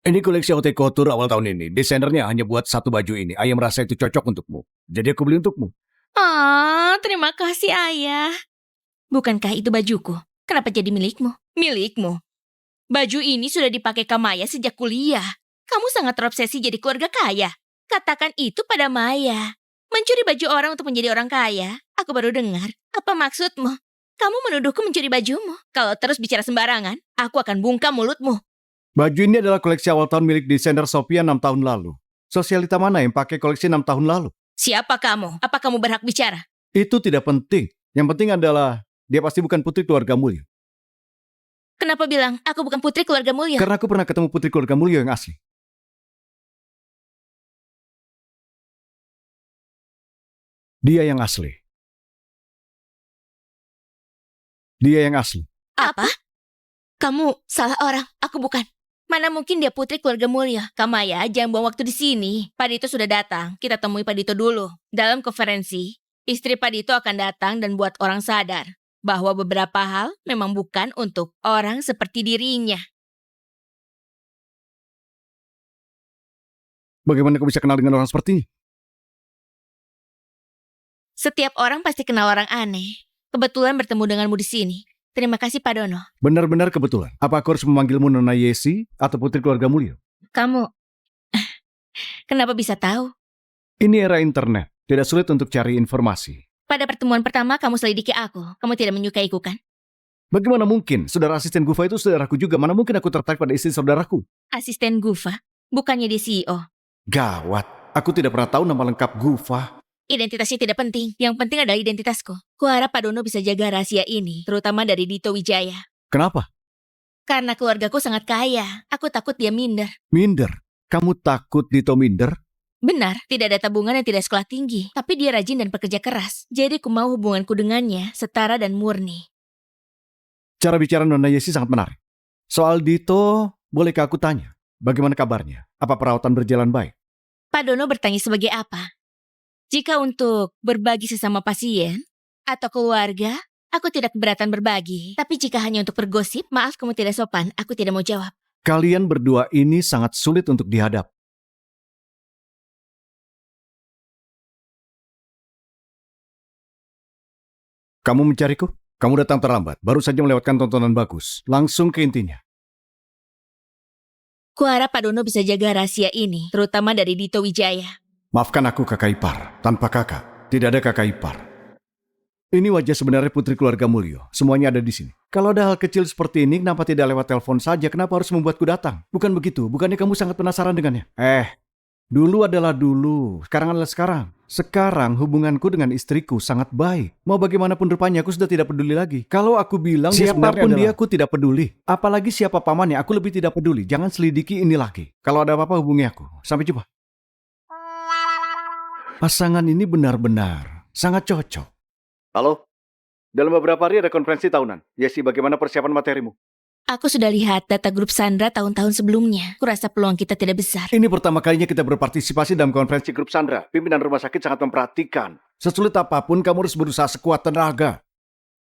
Ini koleksi haute couture awal tahun ini. Desainernya hanya buat satu baju ini. Ayah merasa itu cocok untukmu. Jadi aku beli untukmu. Terima kasih ayah. Bukankah itu bajuku? Kenapa jadi milikmu? Milikmu? Baju ini sudah dipakai Kamaya sejak kuliah. Kamu sangat terobsesi jadi keluarga kaya. Katakan itu pada Maya. Mencuri baju orang untuk menjadi orang kaya? Aku baru dengar. Apa maksudmu? Kamu menuduhku mencuri bajumu. Kalau terus bicara sembarangan, aku akan bungkam mulutmu. Baju ini adalah koleksi awal tahun milik desainer Sophia 6 tahun lalu. Sosialita mana yang pakai koleksi 6 tahun lalu? Siapa kamu? Apa kamu berhak bicara? Itu tidak penting. Yang penting adalah dia pasti bukan putri keluarga Mulyo. Kenapa bilang aku bukan putri keluarga Mulyo? Karena aku pernah ketemu putri keluarga Mulyo yang asli. Dia yang asli. Dia yang asli. Apa? Kamu salah orang, aku bukan. Mana mungkin dia putri keluarga Mulyo? Kamaya, jangan buang waktu di sini. Padito sudah datang, kita temui Padito dulu. Dalam konferensi, istri Padito akan datang dan buat orang sadar bahwa beberapa hal memang bukan untuk orang seperti dirinya. Bagaimana kau bisa kenal dengan orang seperti ini? Setiap orang pasti kenal orang aneh. Kebetulan bertemu denganmu di sini. Terima kasih Pak Dono. Benar-benar kebetulan. Apa aku harus memanggilmu Nona Yesi atau putri keluarga Mulyo? Kamu, kenapa bisa tahu? Ini era internet. Tidak sulit untuk cari informasi. Pada pertemuan pertama kamu selidiki aku. Kamu tidak menyukaiku kan? Bagaimana mungkin? Saudara asisten Gufa itu saudaraku juga. Mana mungkin aku tertarik pada istri saudaraku? Asisten Gufa? Bukannya dia CEO. Gawat. Aku tidak pernah tahu nama lengkap Gufa. Identitasnya tidak penting. Yang penting adalah identitasku. Kuharap Pak Dono bisa jaga rahasia ini, terutama dari Dito Wijaya. Kenapa? Karena keluargaku sangat kaya. Aku takut dia minder. Minder? Kamu takut Dito minder? Benar, tidak ada tabungan dan tidak sekolah tinggi. Tapi dia rajin dan pekerja keras. Jadi aku mau hubunganku dengannya setara dan murni. Cara bicara Nona Yesi sangat menarik. Soal Dito, bolehkah aku tanya? Bagaimana kabarnya? Apa perawatan berjalan baik? Pak Dono bertanya sebagai apa? Jika untuk berbagi sesama pasien atau keluarga, aku tidak keberatan berbagi. Tapi jika hanya untuk bergosip, maaf kamu tidak sopan, aku tidak mau jawab. Kalian berdua ini sangat sulit untuk dihadap. Kamu mencariku? Kamu datang terlambat, baru saja melewatkan tontonan bagus. Langsung ke intinya. Kuharap Pak Dono bisa jaga rahasia ini, terutama dari Dito Wijaya. Maafkan aku kakak ipar. Tanpa kakak, tidak ada kakak ipar. Ini wajah sebenarnya putri keluarga Mulyo. Semuanya ada di sini. Kalau ada hal kecil seperti ini, kenapa tidak lewat telepon saja? Kenapa harus membuatku datang? Bukan begitu. Bukannya kamu sangat penasaran dengannya? Dulu adalah dulu. Sekarang adalah sekarang. Sekarang hubunganku dengan istriku sangat baik. Mau bagaimanapun rupanya, aku sudah tidak peduli lagi. Kalau aku bilang siapapun dia, aku tidak peduli. Apalagi siapa pamannya, aku lebih tidak peduli. Jangan selidiki ini lagi. Kalau ada apa-apa, hubungi aku. Sampai jumpa. Pasangan ini benar-benar sangat cocok. Halo? Dalam beberapa hari ada konferensi tahunan. Yesi, bagaimana persiapan materimu? Aku sudah lihat data grup Sandra tahun-tahun sebelumnya. Kurasa peluang kita tidak besar. Ini pertama kalinya kita berpartisipasi dalam konferensi grup Sandra. Pimpinan rumah sakit sangat memperhatikan. Sesulit apapun, kamu harus berusaha sekuat tenaga.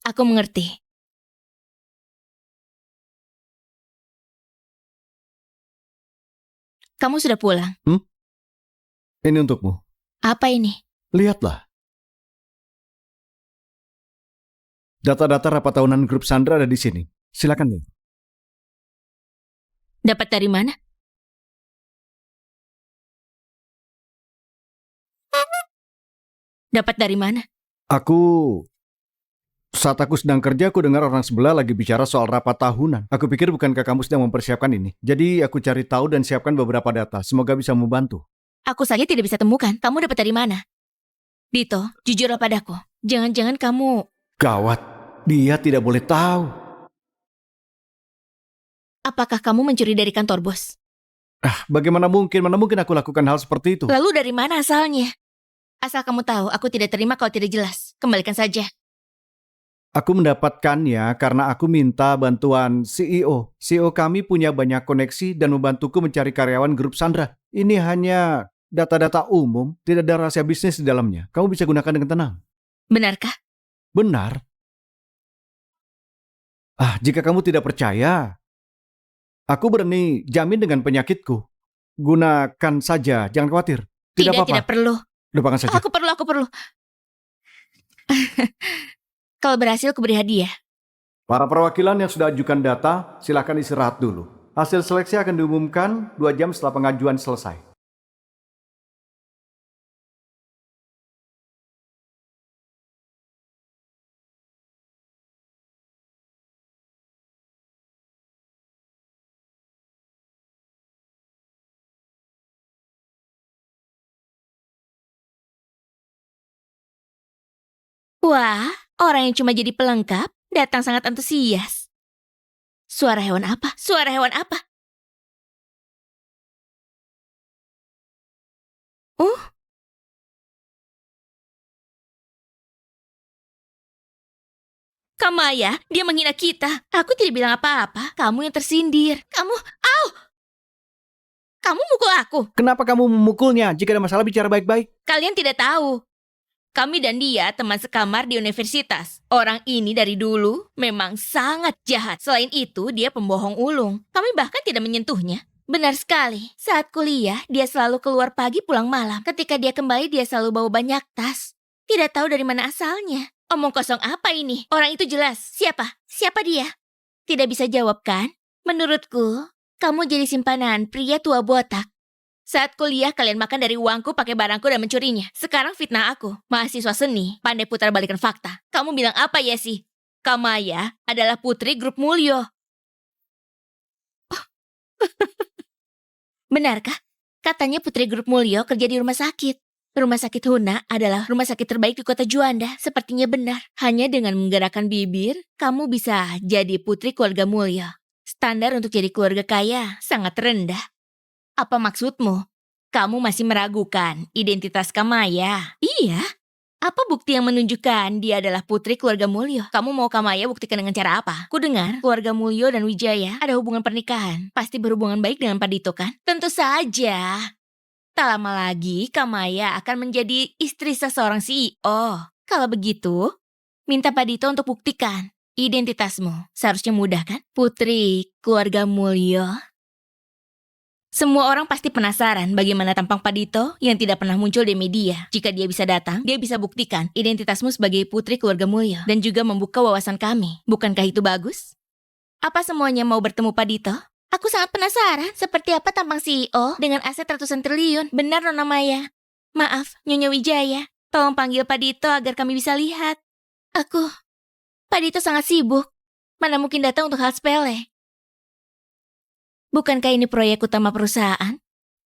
Aku mengerti. Kamu sudah pulang. Ini untukmu. Apa ini? Lihatlah. Data-data rapat tahunan grup Sandra ada di sini. Silakan lihat. Dapat dari mana? Dapat dari mana? Saat aku sedang kerja, aku dengar orang sebelah lagi bicara soal rapat tahunan. Aku pikir bukankah kamu sedang mempersiapkan ini. Jadi aku cari tahu dan siapkan beberapa data. Semoga bisa membantu. Aku saja tidak bisa temukan. Kamu dapat dari mana? Dito, jujurlah padaku. Jangan-jangan kamu... Gawat, dia tidak boleh tahu. Apakah kamu mencuri dari kantor bos? Bagaimana mungkin? Mana mungkin aku lakukan hal seperti itu? Lalu dari mana asalnya? Asal kamu tahu, aku tidak terima kalau tidak jelas. Kembalikan saja. Aku mendapatkannya karena aku minta bantuan CEO. CEO kami punya banyak koneksi dan membantuku mencari karyawan grup Sandra. Ini hanya data-data umum, tidak ada rahasia bisnis di dalamnya. Kamu bisa gunakan dengan tenang. Benarkah? Benar. Jika kamu tidak percaya, aku berani jamin dengan penyakitku. Gunakan saja, jangan khawatir. Tidak apa-apa. Tidak perlu. Lupakan saja. Aku perlu. Kalau berhasil, aku beri hadiah. Para perwakilan yang sudah ajukan data, silakan istirahat dulu. Hasil seleksi akan diumumkan 2 jam setelah pengajuan selesai. Wah, orang yang cuma jadi pelengkap datang sangat antusias. Suara hewan apa? Suara hewan apa? Kamaya, dia menghina kita. Aku tidak bilang apa-apa. Kamu yang tersindir. Kamu mukul aku. Kenapa kamu memukulnya? Jika ada masalah, bicara baik-baik. Kalian tidak tahu. Kami dan dia teman sekamar di universitas. Orang ini dari dulu memang sangat jahat. Selain itu, dia pembohong ulung. Kami bahkan tidak menyentuhnya. Benar sekali. Saat kuliah, dia selalu keluar pagi pulang malam. Ketika dia kembali, dia selalu bawa banyak tas. Tidak tahu dari mana asalnya. Omong kosong apa ini? Orang itu jelas. Siapa? Siapa dia? Tidak bisa jawab kan? Menurutku, kamu jadi simpanan pria tua botak. Saat kuliah, kalian makan dari uangku, pakai barangku, dan mencurinya. Sekarang fitnah aku. Mahasiswa seni, pandai putar balikan fakta. Kamu bilang apa ya sih? Kamaya adalah putri grup Mulyo. Benarkah? Katanya putri grup Mulyo kerja di rumah sakit. Rumah sakit Huna adalah rumah sakit terbaik di kota Juanda. Sepertinya benar. Hanya dengan menggerakkan bibir, kamu bisa jadi putri keluarga Mulyo. Standar untuk jadi keluarga kaya sangat rendah. Apa maksudmu? Kamu masih meragukan identitas Kamaya? Iya. Apa bukti yang menunjukkan dia adalah putri keluarga Mulyo? Kamu mau Kamaya buktikan dengan cara apa? Ku dengar keluarga Mulyo dan Wijaya ada hubungan pernikahan. Pasti berhubungan baik dengan Padito kan? Tentu saja. Tak lama lagi Kamaya akan menjadi istri seseorang CEO. Kalau begitu, minta Padito untuk buktikan identitasmu. Seharusnya mudah kan? Putri keluarga Mulyo. Semua orang pasti penasaran bagaimana tampang Padito yang tidak pernah muncul di media. Jika dia bisa datang, dia bisa buktikan identitasmu sebagai putri keluarga Mulyo dan juga membuka wawasan kami. Bukankah itu bagus? Apa semuanya mau bertemu Padito? Aku sangat penasaran seperti apa tampang CEO dengan aset ratusan triliun. Benar, Nona Maya. Maaf, Nyonya Wijaya. Tolong panggil Padito agar kami bisa lihat. Padito sangat sibuk. Mana mungkin datang untuk hal sepele. Bukankah ini proyek utama perusahaan?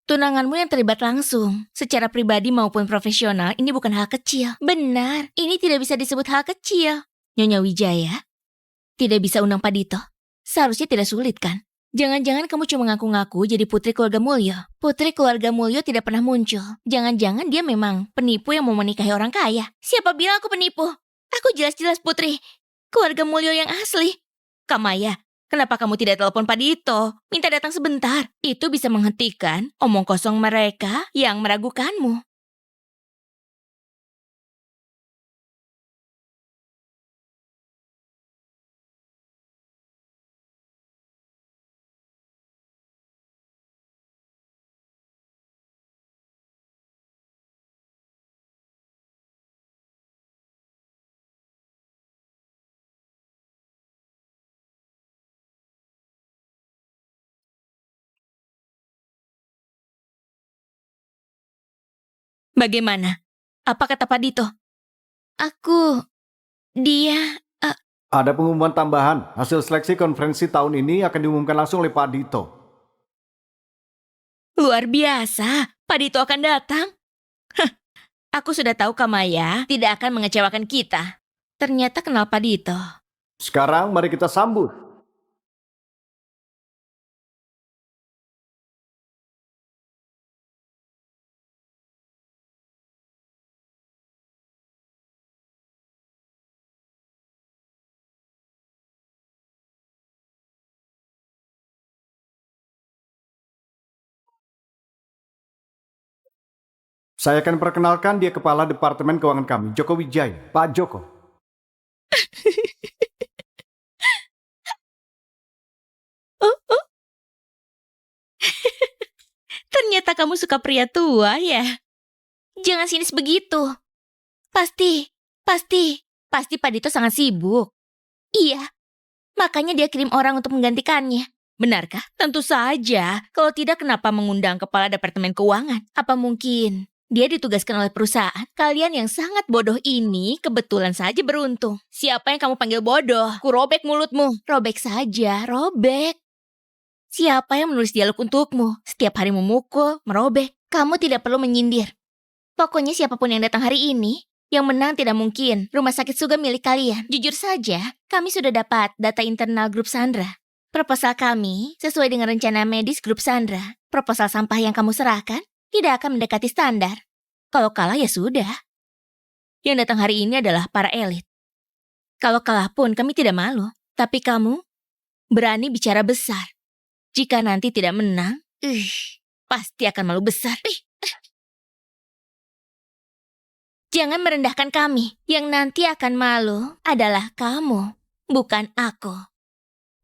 Tunanganmu yang terlibat langsung. Secara pribadi maupun profesional, ini bukan hal kecil. Benar, ini tidak bisa disebut hal kecil. Nyonya Wijaya, tidak bisa undang Padito. Seharusnya tidak sulit kan? Jangan-jangan kamu cuma ngaku-ngaku jadi putri keluarga Mulyo. Putri keluarga Mulyo tidak pernah muncul. Jangan-jangan dia memang penipu yang mau menikahi orang kaya. Siapa bilang aku penipu? Aku jelas-jelas putri keluarga Mulyo yang asli. Kamaya, Kenapa kamu tidak telepon Pak Dito? Minta datang sebentar. Itu bisa menghentikan omong kosong mereka yang meragukanmu. Bagaimana? Apa kata Pak Dito? Dia... Ada pengumuman tambahan. Hasil seleksi konferensi tahun ini akan diumumkan langsung oleh Pak Dito. Luar biasa, Pak Dito akan datang. Hah, aku sudah tahu Kamaya tidak akan mengecewakan kita. Ternyata kenal Pak Dito. Sekarang mari kita sambut. Saya akan perkenalkan dia Kepala Departemen Keuangan kami, Joko Wijaya. Pak Joko. Oh. Ternyata kamu suka pria tua ya? Jangan sinis begitu. Pasti Pak Dito sangat sibuk. Iya, makanya dia kirim orang untuk menggantikannya. Benarkah? Tentu saja. Kalau tidak, kenapa mengundang Kepala Departemen Keuangan? Apa mungkin dia ditugaskan oleh perusahaan? Kalian yang sangat bodoh ini kebetulan saja beruntung. Siapa yang kamu panggil bodoh? Ku robek mulutmu. Robek saja, robek. Siapa yang menulis dialog untukmu? Setiap hari memukul, merobek. Kamu tidak perlu menyindir. Pokoknya siapapun yang datang hari ini, yang menang tidak mungkin. Rumah sakit Suga milik kalian. Jujur saja, kami sudah dapat data internal grup Sandra. Proposal kami sesuai dengan rencana medis grup Sandra. Proposal sampah yang kamu serahkan tidak akan mendekati standar. Kalau kalah ya sudah. Yang datang hari ini adalah para elit. Kalau kalah pun kami tidak malu. Tapi kamu berani bicara besar. Jika nanti tidak menang, pasti akan malu besar. Jangan merendahkan kami. Yang nanti akan malu adalah kamu, bukan aku.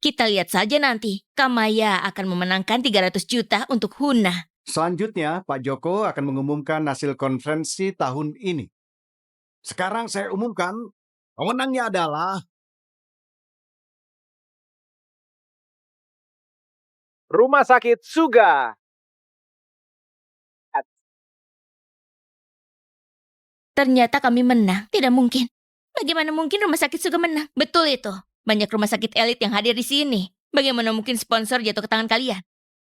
Kita lihat saja nanti. Kamaya akan memenangkan 300 juta untuk Huna. Selanjutnya, Pak Joko akan mengumumkan hasil konferensi tahun ini. Sekarang saya umumkan, pemenangnya adalah Rumah Sakit Suga. Ternyata kami menang. Tidak mungkin. Bagaimana mungkin rumah sakit Suga menang? Betul itu. Banyak rumah sakit elit yang hadir di sini. Bagaimana mungkin sponsor jatuh ke tangan kalian?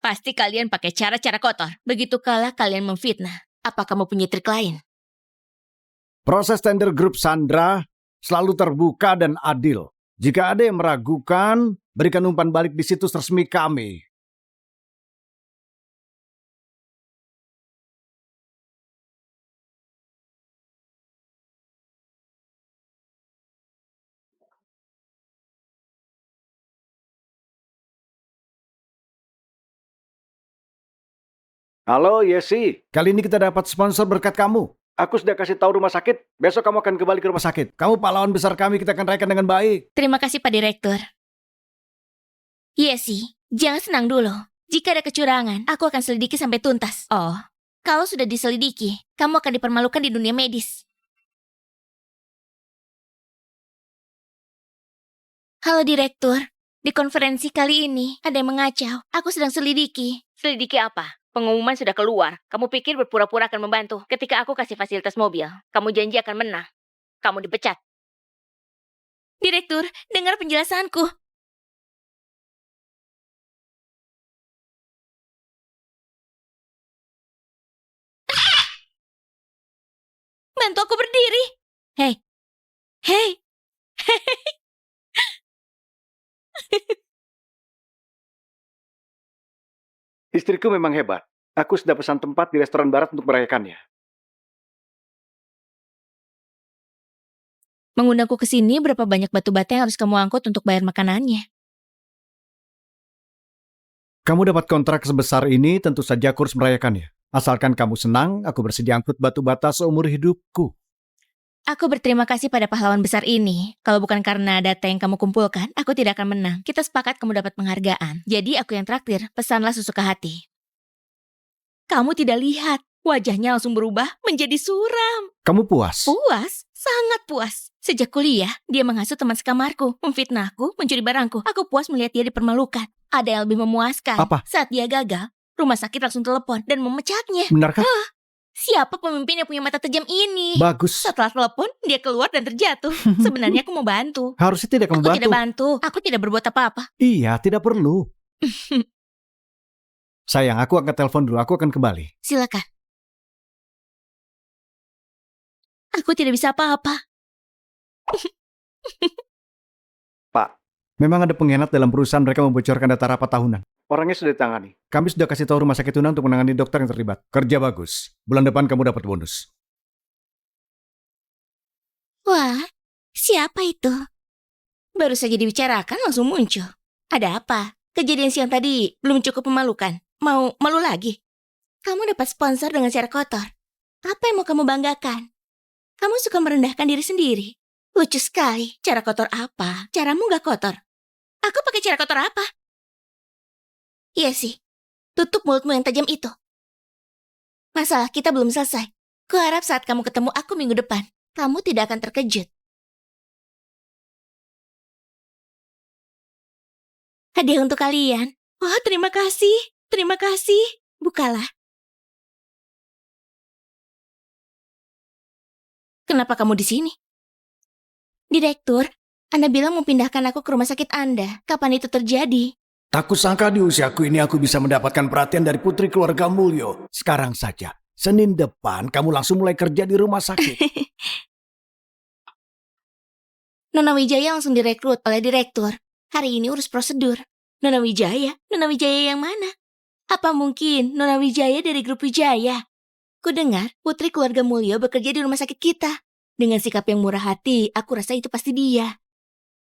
Pasti kalian pakai cara-cara kotor. Begitu kalah kalian memfitnah. Apa kamu punya trik lain? proses tender grup Sandra selalu terbuka dan adil. Jika ada yang meragukan, berikan umpan balik di situs resmi kami. Halo Yesi, kali ini kita dapat sponsor berkat kamu. Aku sudah kasih tahu rumah sakit, besok kamu akan kembali ke rumah sakit. Kamu pahlawan besar kami, kita akan rayakan dengan baik. Terima kasih Pak Direktur. Yesi, jangan senang dulu. Jika ada kecurangan, aku akan selidiki sampai tuntas. Oh, kalau sudah diselidiki, kamu akan dipermalukan di dunia medis. Halo Direktur, di konferensi kali ini ada yang mengacau. Aku sedang selidiki. Selidiki apa? Pengumuman sudah keluar. Kamu pikir berpura-pura akan membantu. Ketika aku kasih fasilitas mobil, kamu janji akan menang. Kamu dipecat. Direktur, dengar penjelasanku. Bantu aku berdiri. Hei. Hei. Istriku memang hebat. Aku sudah pesan tempat di restoran barat untuk merayakannya. Mengundangku ke sini, berapa banyak batu bata yang harus kamu angkut untuk bayar makanannya? Kamu dapat kontrak sebesar ini, tentu saja aku harus merayakannya. Asalkan kamu senang, aku bersedia angkut batu bata seumur hidupku. Aku berterima kasih pada pahlawan besar ini. Kalau bukan karena data yang kamu kumpulkan, aku tidak akan menang. Kita sepakat kamu dapat penghargaan. Jadi aku yang traktir, pesanlah sesuka hati. Kamu tidak lihat, wajahnya langsung berubah menjadi suram. Kamu puas? Puas? Sangat puas. Sejak kuliah, dia menghasut teman sekamarku, memfitnahku, mencuri barangku. Aku puas melihat dia dipermalukan. Ada yang lebih memuaskan. Apa? Saat dia gagal, rumah sakit langsung telepon dan memecatnya. Benarkah? Siapa pemimpin yang punya mata tajam ini? Bagus. Setelah telepon, dia keluar dan terjatuh. Sebenarnya aku mau bantu. Harusnya tidak kamu Aku bantu. tidak bantu. Aku tidak berbuat apa-apa. Iya, tidak perlu. Sayang, aku akan telepon dulu. Aku akan kembali. Silakan. Aku tidak bisa apa-apa. Pak, Memang ada pengkhianat dalam perusahaan, mereka membocorkan data rapat tahunan. Orangnya sudah ditangani. Kami sudah kasih tahu rumah sakit Tuna untuk menangani dokter yang terlibat. Kerja bagus. Bulan depan kamu dapat bonus. Wah, siapa itu? Baru saja dibicarakan langsung muncul. Ada apa? Kejadian siang tadi belum cukup memalukan. Mau malu lagi? Kamu dapat sponsor dengan cara kotor. Apa yang mau kamu banggakan? Kamu suka merendahkan diri sendiri. Lucu sekali. Cara kotor apa? Caramu gak kotor. Aku pakai cara kotor apa? Iya sih. Tutup mulutmu yang tajam itu. Masalah kita belum selesai. Kuharap saat kamu ketemu aku minggu depan, kamu tidak akan terkejut. Hadiah untuk kalian. Wah, terima kasih. Terima kasih. Bukalah. Kenapa kamu di sini? Direktur, Anda bilang mau pindahkan aku ke rumah sakit Anda. Kapan itu terjadi? Tak kusangka di usiaku ini aku bisa mendapatkan perhatian dari putri keluarga Mulyo. Sekarang saja, Senin depan kamu langsung mulai kerja di rumah sakit. Nona Wijaya langsung direkrut oleh direktur. Hari ini urus prosedur. Nona Wijaya? Nona Wijaya yang mana? Apa mungkin Nona Wijaya dari grup Wijaya? Kudengar putri keluarga Mulyo bekerja di rumah sakit kita. Dengan sikap yang murah hati, aku rasa itu pasti dia.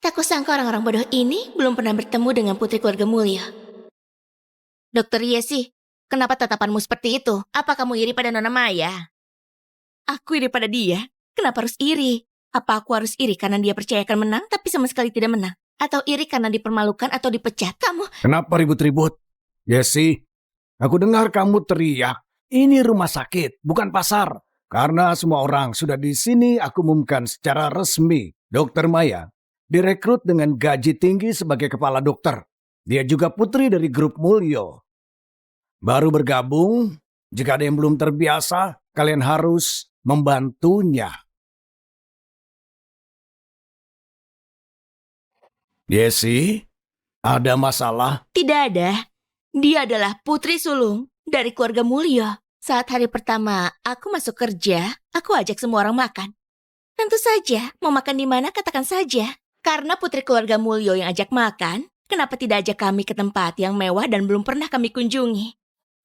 Tak kusangka orang-orang bodoh ini belum pernah bertemu dengan putri keluarga Mulyo. Dokter Yesi, kenapa tatapanmu seperti itu? Apa kamu iri pada Nona Maya? Aku iri pada dia? Kenapa harus iri? Apa aku harus iri karena dia percaya akan menang tapi sama sekali tidak menang? Atau iri karena dipermalukan atau dipecat? Kamu... Kenapa ribut-ribut? Yesi, aku dengar kamu teriak. Ini rumah sakit, bukan pasar. Karena semua orang sudah di sini, aku umumkan secara resmi. Dokter Maya direkrut dengan gaji tinggi sebagai kepala dokter. Dia juga putri dari grup Mulyo. Baru bergabung, jika ada yang belum terbiasa, kalian harus membantunya. Yesi, ada masalah? Tidak ada. Dia adalah putri sulung dari keluarga Mulyo. Saat hari pertama aku masuk kerja, aku ajak semua orang makan. Tentu saja, mau makan di mana katakan saja. Karena putri keluarga Mulyo yang ajak makan, kenapa tidak ajak kami ke tempat yang mewah dan belum pernah kami kunjungi?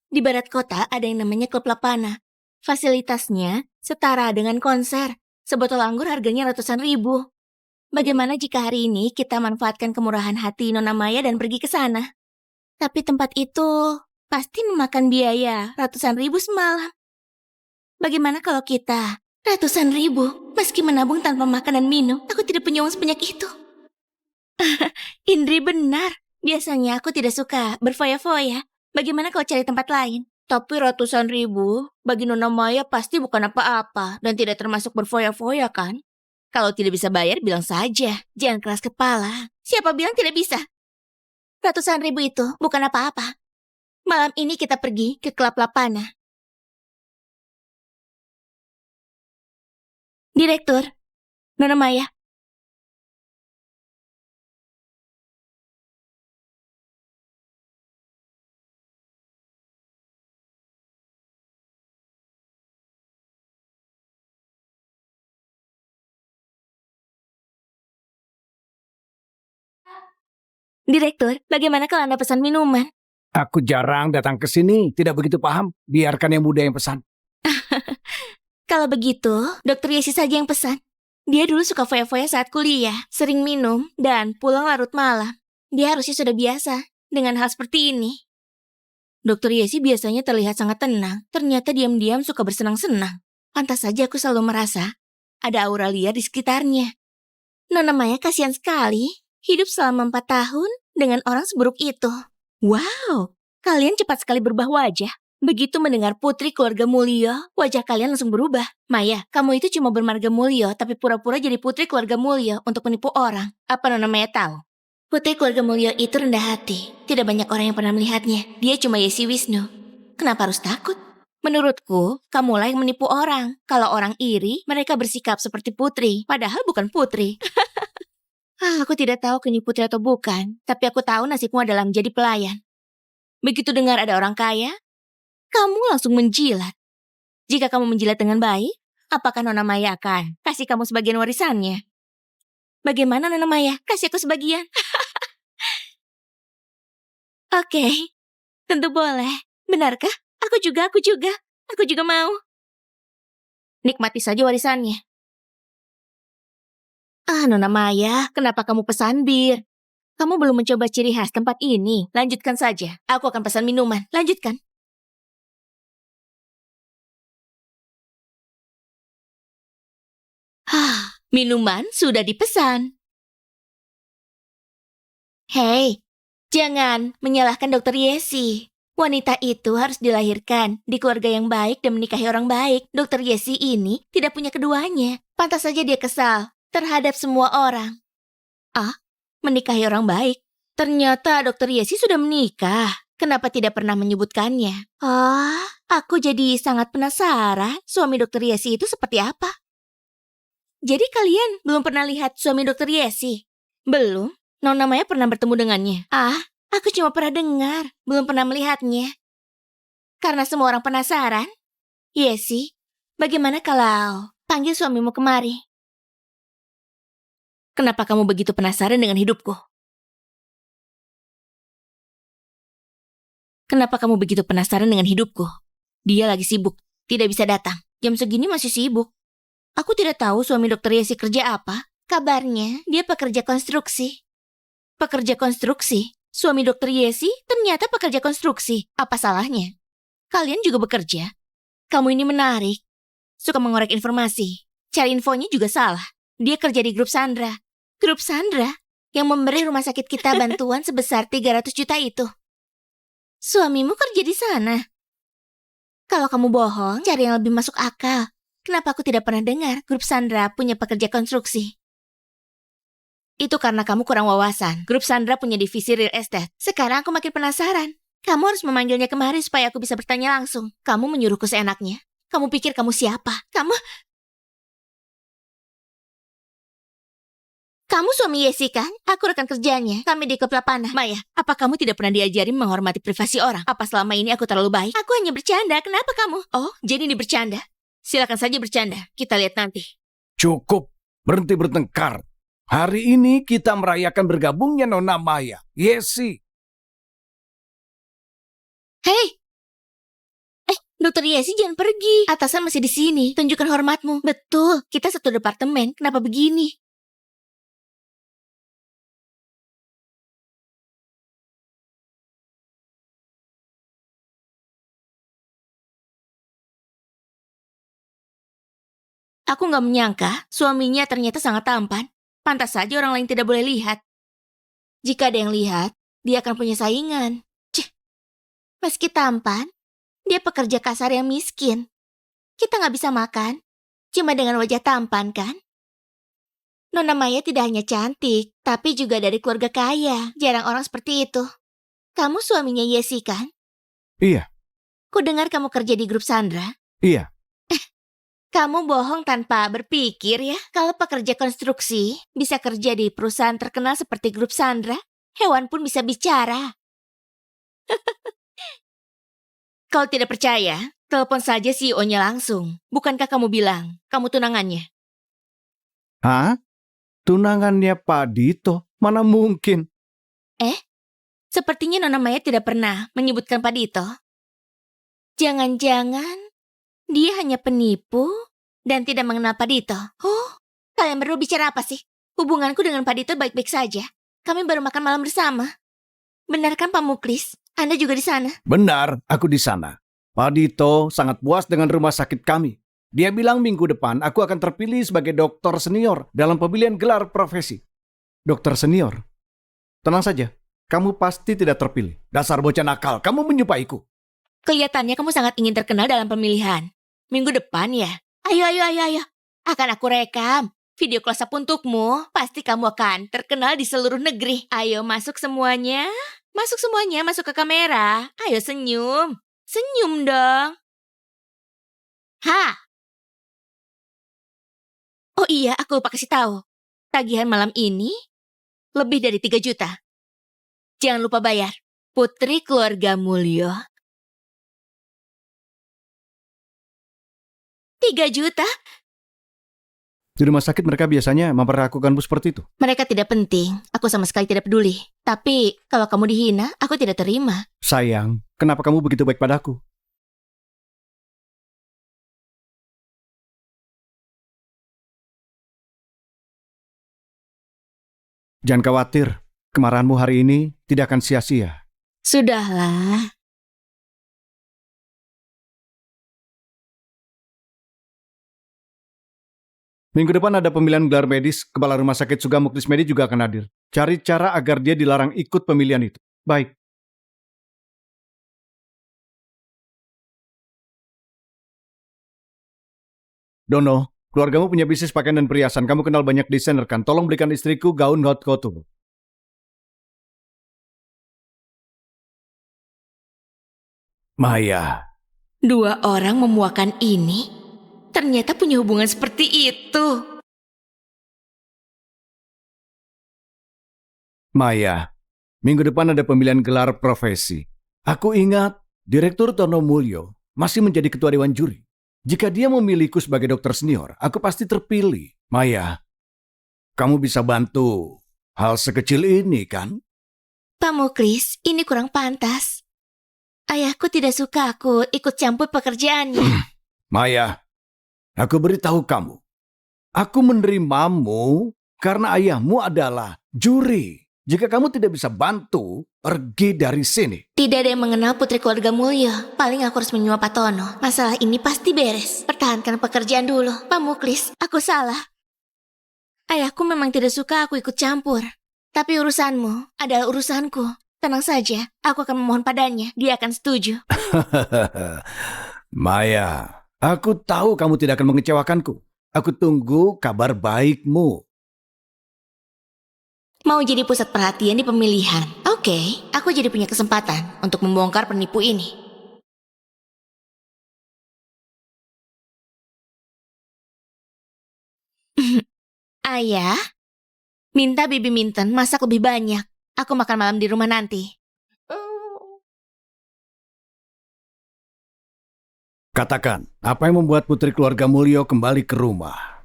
Di barat kota ada yang namanya Klub Lapana. Fasilitasnya setara dengan konser. Sebotol anggur harganya ratusan ribu. Bagaimana jika hari ini kita manfaatkan kemurahan hati Nona Maya dan pergi ke sana? Tapi tempat itu pasti memakan biaya ratusan ribu semalam. Bagaimana kalau kita ratusan ribu meski menabung tanpa makan dan minum? Aku tidak punya uang sebanyak itu. Indri benar. Biasanya aku tidak suka berfoya-foya. Bagaimana kalau cari tempat lain? Tapi ratusan ribu bagi Nona Maya pasti bukan apa-apa dan tidak termasuk berfoya-foya kan? Kalau tidak bisa bayar, bilang saja. Jangan keras kepala. Siapa bilang tidak bisa? Ratusan ribu itu bukan apa-apa. Malam ini kita pergi ke Klub Lapana. Direktur, Nona Maya. Direktur, bagaimana kalau Anda pesan minuman? Aku jarang datang ke sini, tidak begitu paham. Biarkan yang muda yang pesan. Kalau begitu, Dokter Yesi saja yang pesan. Dia dulu suka foya-foya saat kuliah, sering minum, dan pulang larut malam. Dia harusnya sudah biasa dengan hal seperti ini. Dr. Yesi biasanya terlihat sangat tenang, ternyata diam-diam suka bersenang-senang. Pantas saja aku selalu merasa ada aura liar di sekitarnya. Nona Maya kasihan sekali, hidup selama 4 tahun dengan orang seburuk itu. Wow, kalian cepat sekali berubah wajah. Begitu mendengar putri keluarga Mulyo, wajah kalian langsung berubah. Maya, kamu itu cuma bermarga Mulyo, tapi pura-pura jadi putri keluarga Mulyo untuk menipu orang. Apa Nona Maya tahu? Putri keluarga Mulyo itu rendah hati. Tidak banyak orang yang pernah melihatnya. Dia cuma Yesi Wisnu. Kenapa harus takut? Menurutku, kamulah yang menipu orang. Kalau orang iri, mereka bersikap seperti putri, padahal bukan putri. Aku tidak tahu kini putri atau bukan, tapi aku tahu nasibmu adalah menjadi pelayan. Begitu dengar ada orang kaya, kamu langsung menjilat. Jika kamu menjilat dengan baik, apakah Nona Maya akan kasih kamu sebagian warisannya? Bagaimana Nona Maya? Kasih aku sebagian. Oke, tentu boleh. Benarkah? Aku juga mau. Nikmati saja warisannya. Nona Maya, kenapa kamu pesan bir? Kamu belum mencoba ciri khas tempat ini. Lanjutkan saja. Aku akan pesan minuman. Lanjutkan. Minuman sudah dipesan. Hei, jangan menyalahkan Dr. Yesi. Wanita itu harus dilahirkan di keluarga yang baik dan menikahi orang baik. Dr. Yesi ini tidak punya keduanya. Pantas saja dia kesal terhadap semua orang. Menikahi orang baik. Ternyata Dr. Yesi sudah menikah. Kenapa tidak pernah menyebutkannya? Aku jadi sangat penasaran suami Dr. Yesi itu seperti apa. Jadi kalian belum pernah lihat suami Dr. Yesi? Belum? Nona Maya pernah bertemu dengannya? Aku cuma pernah dengar, belum pernah melihatnya. Karena semua orang penasaran. Yesi, bagaimana kalau panggil suamimu kemari? Kenapa kamu begitu penasaran dengan hidupku? Kenapa kamu begitu penasaran dengan hidupku? Dia lagi sibuk, tidak bisa datang. Jam segini masih sibuk. Aku tidak tahu suami Dr. Yesi kerja apa. Kabarnya, dia pekerja konstruksi. Pekerja konstruksi? Suami Dr. Yesi ternyata pekerja konstruksi. Apa salahnya? Kalian juga bekerja? Kamu ini menarik. Suka mengorek informasi. Cari infonya juga salah. Dia kerja di grup Sandra. Grup Sandra? Yang memberi rumah sakit kita bantuan sebesar 300 juta itu. Suamimu kerja di sana? Kalau kamu bohong, cari yang lebih masuk akal. Kenapa aku tidak pernah dengar grup Sandra punya pekerja konstruksi? Itu karena kamu kurang wawasan. Grup Sandra punya divisi real estate. Sekarang aku makin penasaran. Kamu harus memanggilnya kemari supaya aku bisa bertanya langsung. Kamu menyuruhku seenaknya. Kamu pikir kamu siapa? Kamu suami Yesi kan? Aku rekan kerjanya. Kami di klub Lapana. Maya, apa kamu tidak pernah diajari menghormati privasi orang? Apa selama ini aku terlalu baik? Aku hanya bercanda. Kenapa kamu? Oh, jadi ini bercanda? Silakan saja bercanda. Kita lihat nanti. Cukup. Berhenti bertengkar. Hari ini kita merayakan bergabungnya Nona Maya, Yesi. Hei! Dr. Yesi jangan pergi. Atasan masih di sini. Tunjukkan hormatmu. Betul, kita satu departemen. Kenapa begini? Aku nggak menyangka suaminya ternyata sangat tampan. Pantas saja orang lain tidak boleh lihat. Jika ada yang lihat, dia akan punya saingan. Meski tampan, dia pekerja kasar yang miskin. Kita nggak bisa makan, cuma dengan wajah tampan kan? Nona Maya tidak hanya cantik, tapi juga dari keluarga kaya. Jarang orang seperti itu. Kamu suaminya Yesi kan? Iya. Kudengar kamu kerja di grup Sandra. Iya. Kamu bohong tanpa berpikir ya. Kalau pekerja konstruksi bisa kerja di perusahaan terkenal seperti grup Sandra, hewan pun bisa bicara. Kalau tidak percaya, telepon saja CEO-nya langsung. Bukankah kamu bilang kamu tunangannya? Tunangannya Pak Dito? Mana mungkin? Sepertinya Nona Maya tidak pernah menyebutkan Pak Dito. Jangan-jangan dia hanya penipu dan tidak mengenal Pak Dito. Kalian berdua bicara apa sih? Hubunganku dengan Pak Dito baik-baik saja. Kami baru makan malam bersama. Benar kan Pak Muklis? Anda juga di sana? Benar, aku di sana. Pak Dito sangat puas dengan rumah sakit kami. Dia bilang minggu depan aku akan terpilih sebagai dokter senior dalam pemilihan gelar profesi. Dokter senior? Tenang saja, kamu pasti tidak terpilih. Dasar bocah nakal, kamu menyupaiku. Kelihatannya kamu sangat ingin terkenal dalam pemilihan. Minggu depan ya? Ayo. Akan aku rekam. Video close up untukmu. Pasti kamu akan terkenal di seluruh negeri. Ayo masuk semuanya. Masuk ke kamera. Ayo senyum. Senyum dong. Ha! Oh iya, aku lupa kasih tahu. Tagihan malam ini lebih dari 3 juta. Jangan lupa bayar. Putri Keluarga Mulyo. 3 juta? Di rumah sakit mereka biasanya memperlakukanmu seperti itu. Mereka tidak penting. Aku sama sekali tidak peduli. Tapi kalau kamu dihina, aku tidak terima. Sayang, kenapa kamu begitu baik padaku? Jangan khawatir, kemarahanmu hari ini tidak akan sia-sia. Sudahlah. Minggu depan ada pemilihan gelar medis, Kepala Rumah Sakit Suga Muklis Medi juga akan hadir. Cari cara agar dia dilarang ikut pemilihan itu. Baik. Dono, keluargamu punya bisnis pakaian dan perhiasan. Kamu kenal banyak desainer kan? Tolong belikan istriku gaun haute couture. Maya, 2 orang memuakan ini, ternyata punya hubungan seperti itu. Maya, minggu depan ada pemilihan gelar profesi. Aku ingat Direktur Tono Mulyo masih menjadi ketua dewan juri. Jika dia memilihku sebagai dokter senior, aku pasti terpilih. Maya, kamu bisa bantu hal sekecil ini kan? Pak Muklis, ini kurang pantas. Ayahku tidak suka aku ikut campur pekerjaannya. Maya, aku beritahu kamu. Aku menerimamu karena ayahmu adalah juri. Jika kamu tidak bisa bantu, pergi dari sini. Tidak ada yang mengenal Putri Keluarga Mulyo. Paling aku harus menyuap Pak Tono. Masalah ini pasti beres. Pertahankan pekerjaan dulu. Pak Muklis, aku salah. Ayahku memang tidak suka aku ikut campur. Tapi urusanmu adalah urusanku. Tenang saja, aku akan memohon padanya. Dia akan setuju. Maya, aku tahu kamu tidak akan mengecewakanku. Aku tunggu kabar baikmu. Mau jadi pusat perhatian di pemilihan. Oke, aku jadi punya kesempatan untuk membongkar penipu ini. Ayah, minta Bibi Minten masak lebih banyak. Aku makan malam di rumah nanti. Katakan, apa yang membuat Putri Keluarga Mulyo kembali ke rumah?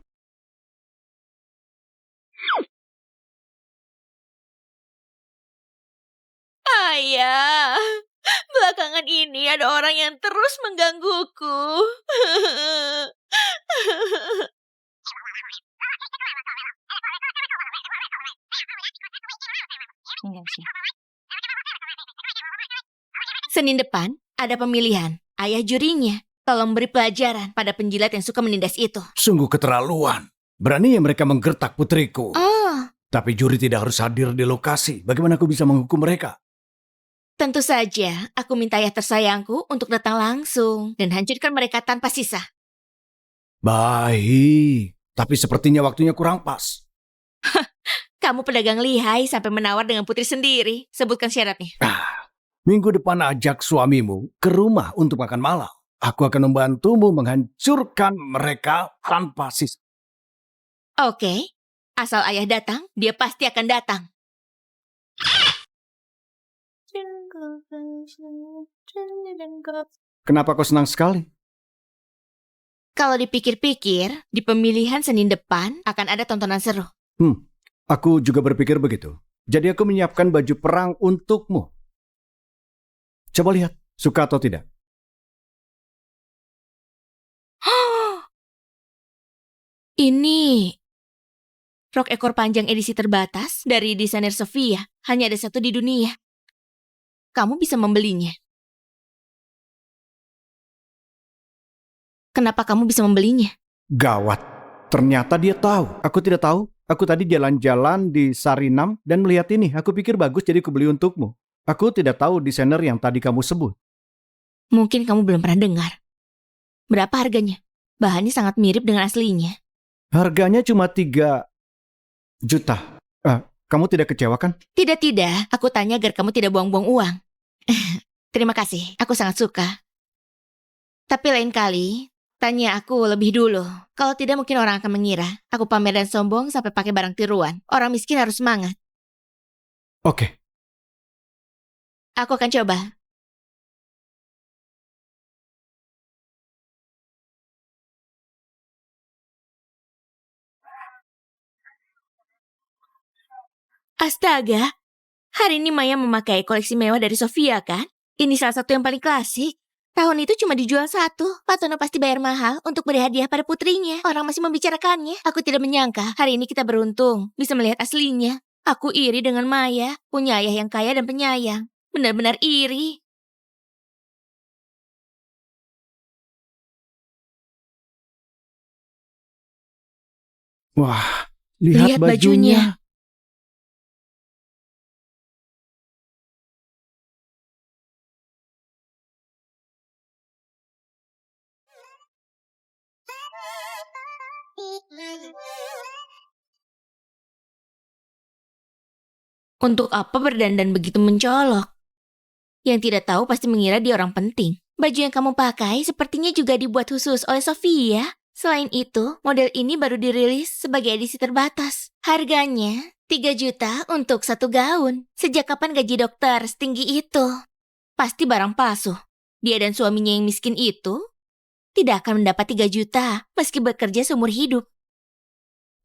Ayah, belakangan ini ada orang yang terus menggangguku. Senin depan ada pemilihan. Ayah jurinya. Tolong beri pelajaran pada penjilat yang suka menindas itu. Sungguh keterlaluan. Beraninya mereka menggertak putriku. Oh, Tapi juri tidak harus hadir di lokasi. Bagaimana aku bisa menghukum mereka? tentu saja aku minta ayah tersayangku untuk datang langsung dan hancurkan mereka tanpa sisa. Baik. Tapi sepertinya waktunya kurang pas. Kamu pedagang lihai sampai menawar dengan putri sendiri. Sebutkan syaratnya. Minggu depan ajak suamimu ke rumah untuk makan malam. Aku akan membantumu menghancurkan mereka tanpa sisa. Oke, asal ayah datang, dia pasti akan datang. Kenapa kau senang sekali? Kalau dipikir-pikir, di pemilihan Senin depan akan ada tontonan seru. Aku juga berpikir begitu. Jadi aku menyiapkan baju perang untukmu. Coba lihat, suka atau tidak? Ini rok ekor panjang edisi terbatas dari desainer Sofia. Hanya ada satu di dunia. kamu bisa membelinya. Kenapa kamu bisa membelinya? Gawat. Ternyata dia tahu. Aku tidak tahu. Aku tadi jalan-jalan di Sarinam dan melihat ini. Aku pikir bagus jadi aku beli untukmu. Aku tidak tahu desainer yang tadi kamu sebut. Mungkin kamu belum pernah dengar. Berapa harganya? Bahannya sangat mirip dengan aslinya. Harganya cuma 3 juta. Kamu tidak kecewa kan? Tidak. Aku tanya agar kamu tidak buang-buang uang. Terima kasih, aku sangat suka. Tapi lain kali, tanya aku lebih dulu. Kalau tidak mungkin orang akan mengira aku pamer dan sombong sampai pakai barang tiruan. Orang miskin harus semangat. Oke. Aku akan coba. Astaga, hari ini Maya memakai koleksi mewah dari Sofia kan? Ini salah satu yang paling klasik. Tahun itu cuma dijual 1. Pak Tono pasti bayar mahal untuk beri hadiah pada putrinya. Orang masih membicarakannya. Aku tidak menyangka hari ini kita beruntung bisa melihat aslinya. Aku iri dengan Maya, punya ayah yang kaya dan penyayang. Benar-benar iri. Wah, lihat bajunya. Untuk apa berdandan begitu mencolok? Yang tidak tahu pasti mengira dia orang penting. Baju yang kamu pakai sepertinya juga dibuat khusus oleh Sofia. Selain itu, model ini baru dirilis sebagai edisi terbatas. Harganya 3 juta untuk 1 gaun. Sejak kapan gaji dokter setinggi itu? Pasti barang palsu. Dia dan suaminya yang miskin itu tidak akan mendapat 3 juta meski bekerja seumur hidup.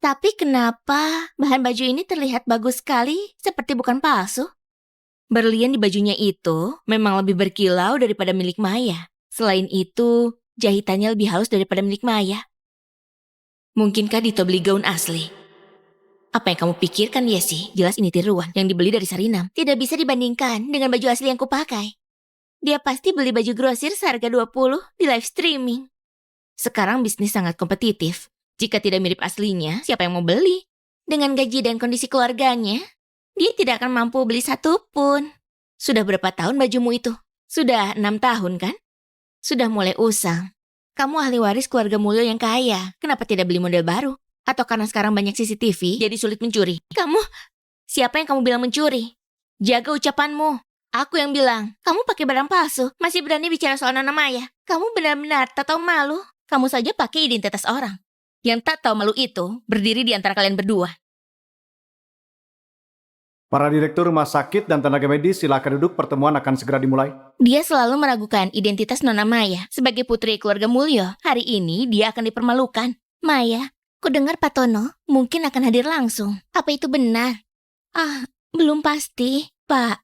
Tapi kenapa bahan baju ini terlihat bagus sekali, seperti bukan palsu? Berlian di bajunya itu memang lebih berkilau daripada milik Maya. Selain itu, jahitannya lebih halus daripada milik Maya. Mungkinkah Dito beli gaun asli? Apa yang kamu pikirkan, Yesi? Jelas ini tiruan yang dibeli dari Sarinam. Tidak bisa dibandingkan dengan baju asli yang kupakai. Dia pasti beli baju grosir seharga 20 di live streaming. Sekarang bisnis sangat kompetitif. Jika tidak mirip aslinya, siapa yang mau beli? Dengan gaji dan kondisi keluarganya, dia tidak akan mampu beli 1 pun. Sudah berapa tahun bajumu itu? Sudah 6 tahun kan? Sudah mulai usang. Kamu ahli waris keluarga Mulyo yang kaya. Kenapa tidak beli model baru? Atau karena sekarang banyak CCTV, jadi sulit mencuri? Siapa yang kamu bilang mencuri? Jaga ucapanmu. Aku yang bilang, kamu pakai barang palsu, masih berani bicara soal Nona Maya. Kamu benar-benar tak tahu malu. Kamu saja pakai identitas orang. Yang tak tahu malu itu berdiri di antara kalian berdua. Para direktur rumah sakit dan tenaga medis silakan duduk, pertemuan akan segera dimulai. Dia selalu meragukan identitas Nona Maya. Sebagai putri keluarga Mulyo, hari ini dia akan dipermalukan. Maya, ku dengar Pak Tono mungkin akan hadir langsung. Apa itu benar? Belum pasti, Pak.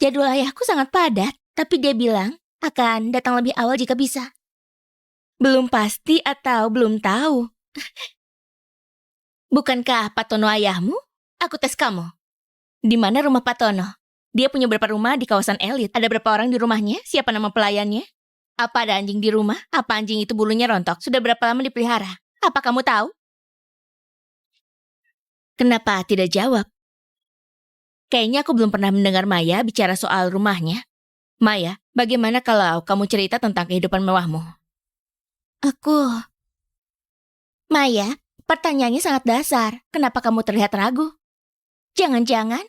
Jadwal ayahku sangat padat, tapi dia bilang akan datang lebih awal jika bisa. Belum pasti atau belum tahu? Bukankah Pak Tono ayahmu? Aku tes kamu. Di mana rumah Pak Tono? Dia punya berapa rumah di kawasan elit? Ada berapa orang di rumahnya? Siapa nama pelayannya? Apa ada anjing di rumah? Apa anjing itu bulunya rontok? Sudah berapa lama dipelihara? Apa kamu tahu? Kenapa tidak jawab? Kayaknya aku belum pernah mendengar Maya bicara soal rumahnya. Maya, bagaimana kalau kamu cerita tentang kehidupan mewahmu? Maya, pertanyaannya sangat dasar. Kenapa kamu terlihat ragu? Jangan-jangan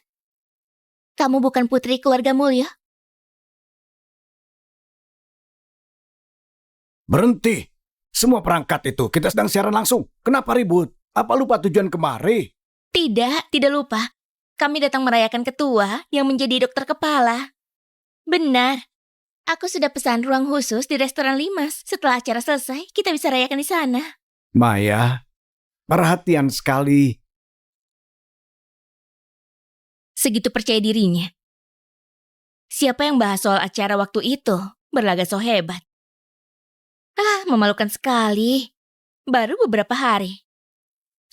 kamu bukan putri keluarga Mulyo? Berhenti. Semua perangkat itu, kita sedang siaran langsung. Kenapa ribut? Apa lupa tujuan kemari? Tidak lupa. Kami datang merayakan ketua yang menjadi dokter kepala. Benar. Aku sudah pesan ruang khusus di restoran Limas. Setelah acara selesai, kita bisa rayakan di sana. Maya, perhatian sekali. Segitu percaya dirinya. Siapa yang bahas soal acara waktu itu? Berlagak so hebat. Memalukan sekali. Baru beberapa hari.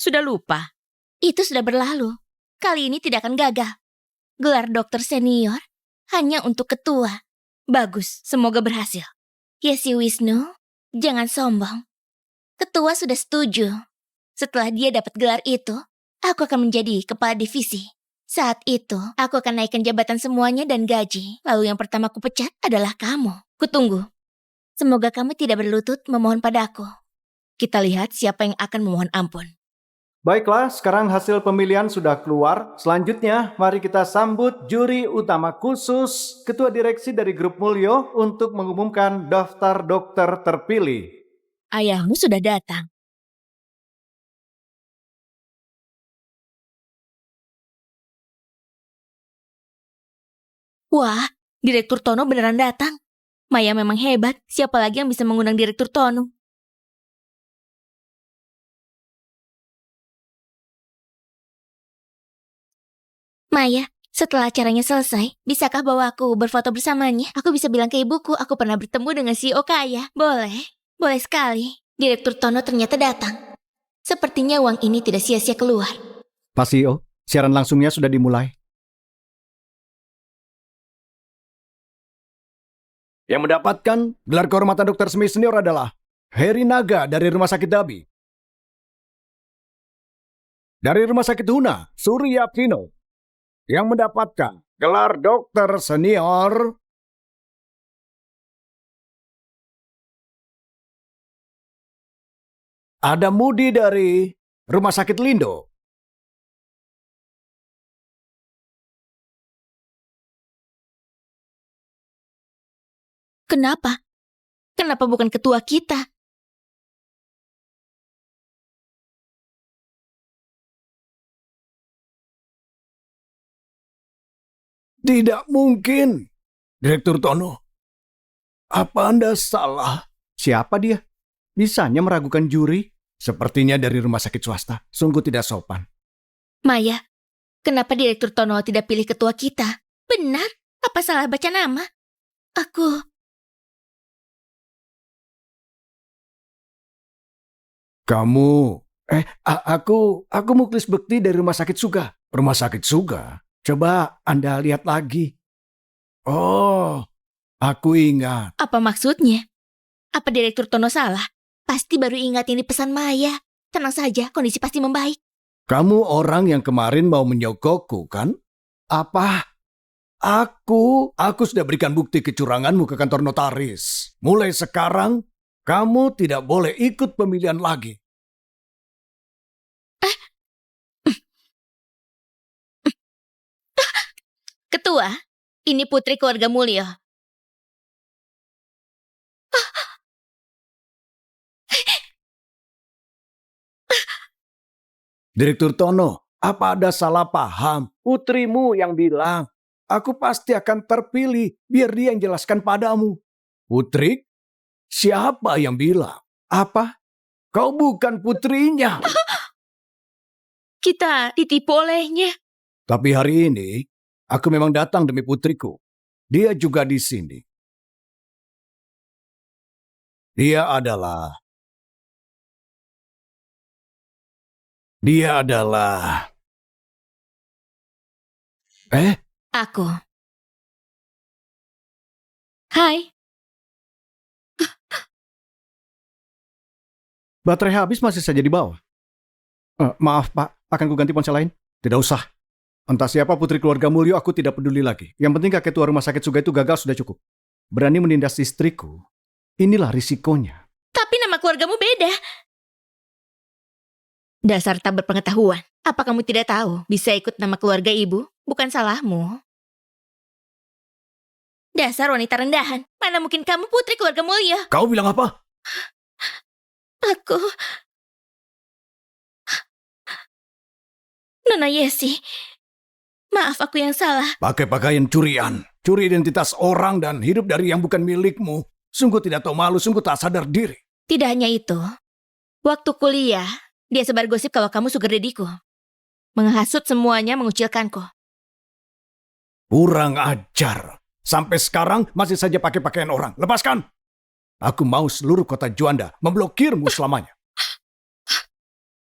Sudah lupa. Itu sudah berlalu. Kali ini tidak akan gagal. Gelar dokter senior hanya untuk ketua. Bagus, semoga berhasil. Yesi Wisnu, jangan sombong. Ketua sudah setuju. Setelah dia dapat gelar itu, aku akan menjadi kepala divisi. Saat itu, aku akan naikkan jabatan semuanya dan gaji. Lalu yang pertama ku pecat adalah kamu. Kutunggu. Semoga kamu tidak berlutut memohon padaku. Kita lihat siapa yang akan memohon ampun. Baiklah, sekarang hasil pemilihan sudah keluar. Selanjutnya, mari kita sambut juri utama khusus Ketua Direksi dari Grup Mulyo untuk mengumumkan daftar dokter terpilih. Ayahmu sudah datang. Wah, Direktur Tono beneran datang. Maya memang hebat, siapa lagi yang bisa mengundang Direktur Tono? Maya, setelah acaranya selesai, bisakah bawa aku berfoto bersamanya? Aku bisa bilang ke ibuku, aku pernah bertemu dengan CEO kaya. Boleh? Boleh sekali. Direktur Tono ternyata datang. Sepertinya uang ini tidak sia-sia keluar. Pak CEO, siaran langsungnya sudah dimulai. Yang mendapatkan gelar kehormatan dokter semi senior adalah Heri Naga dari Rumah Sakit Dabi. Dari Rumah Sakit Huna, Surya Pino. Yang mendapatkan gelar dokter senior ada Mudi dari Rumah Sakit Lindo. Kenapa? Kenapa bukan ketua kita? Tidak mungkin, Direktur Tono. Apa Anda salah? Siapa dia? Bisanya meragukan juri? Sepertinya dari rumah sakit swasta. Sungguh tidak sopan. Maya, kenapa Direktur Tono tidak pilih ketua kita? Benar? Apa salah baca nama? Aku Muklis Bekti dari Rumah Sakit Suga. Rumah Sakit Suga? Coba Anda lihat lagi. Oh, aku ingat. Apa maksudnya? Apa Direktur Tono salah? Pasti baru ingat ini pesan Maya. Tenang saja, kondisi pasti membaik. Kamu orang yang kemarin mau menyogokku, kan? Apa? Aku sudah berikan bukti kecuranganmu ke kantor notaris. Mulai sekarang, kamu tidak boleh ikut pemilihan lagi. Ketua, ini putri keluarga Mulyo. Direktur Tono, apa ada salah paham? Putrimu yang bilang, aku pasti akan terpilih biar dia yang jelaskan padamu. Putri? Siapa yang bilang? Apa? Kau bukan putrinya. Kita ditipu olehnya. Tapi hari ini, aku memang datang demi putriku. Dia juga di sini. Dia adalah Aku. Hai. Baterai habis masih saja di bawah. Maaf Pak, akan ku ganti ponsel lain? Tidak usah. Entah siapa putri keluarga Mulyo, aku tidak peduli lagi. Yang penting kakek tua rumah sakit Suga itu gagal sudah cukup. Berani menindas istriku, inilah risikonya. Tapi nama keluargamu beda. Dasar tak berpengetahuan. Apa kamu tidak tahu bisa ikut nama keluarga ibu? Bukan salahmu. Dasar wanita rendahan. Mana mungkin kamu putri keluarga Mulyo? Kau bilang apa? Aku... Nona Yesi, maaf aku yang salah. Pakai pakaian curian, curi identitas orang dan hidup dari yang bukan milikmu. Sungguh tidak tahu malu, sungguh tak sadar diri. Tidak hanya itu. Waktu kuliah, dia sebar gosip kalau kamu sugar daddy-ku. Menghasut semuanya, mengucilkanku. Kurang ajar. Sampai sekarang masih saja pakai pakaian orang. Lepaskan! Aku mau seluruh kota Juanda memblokirmu selamanya.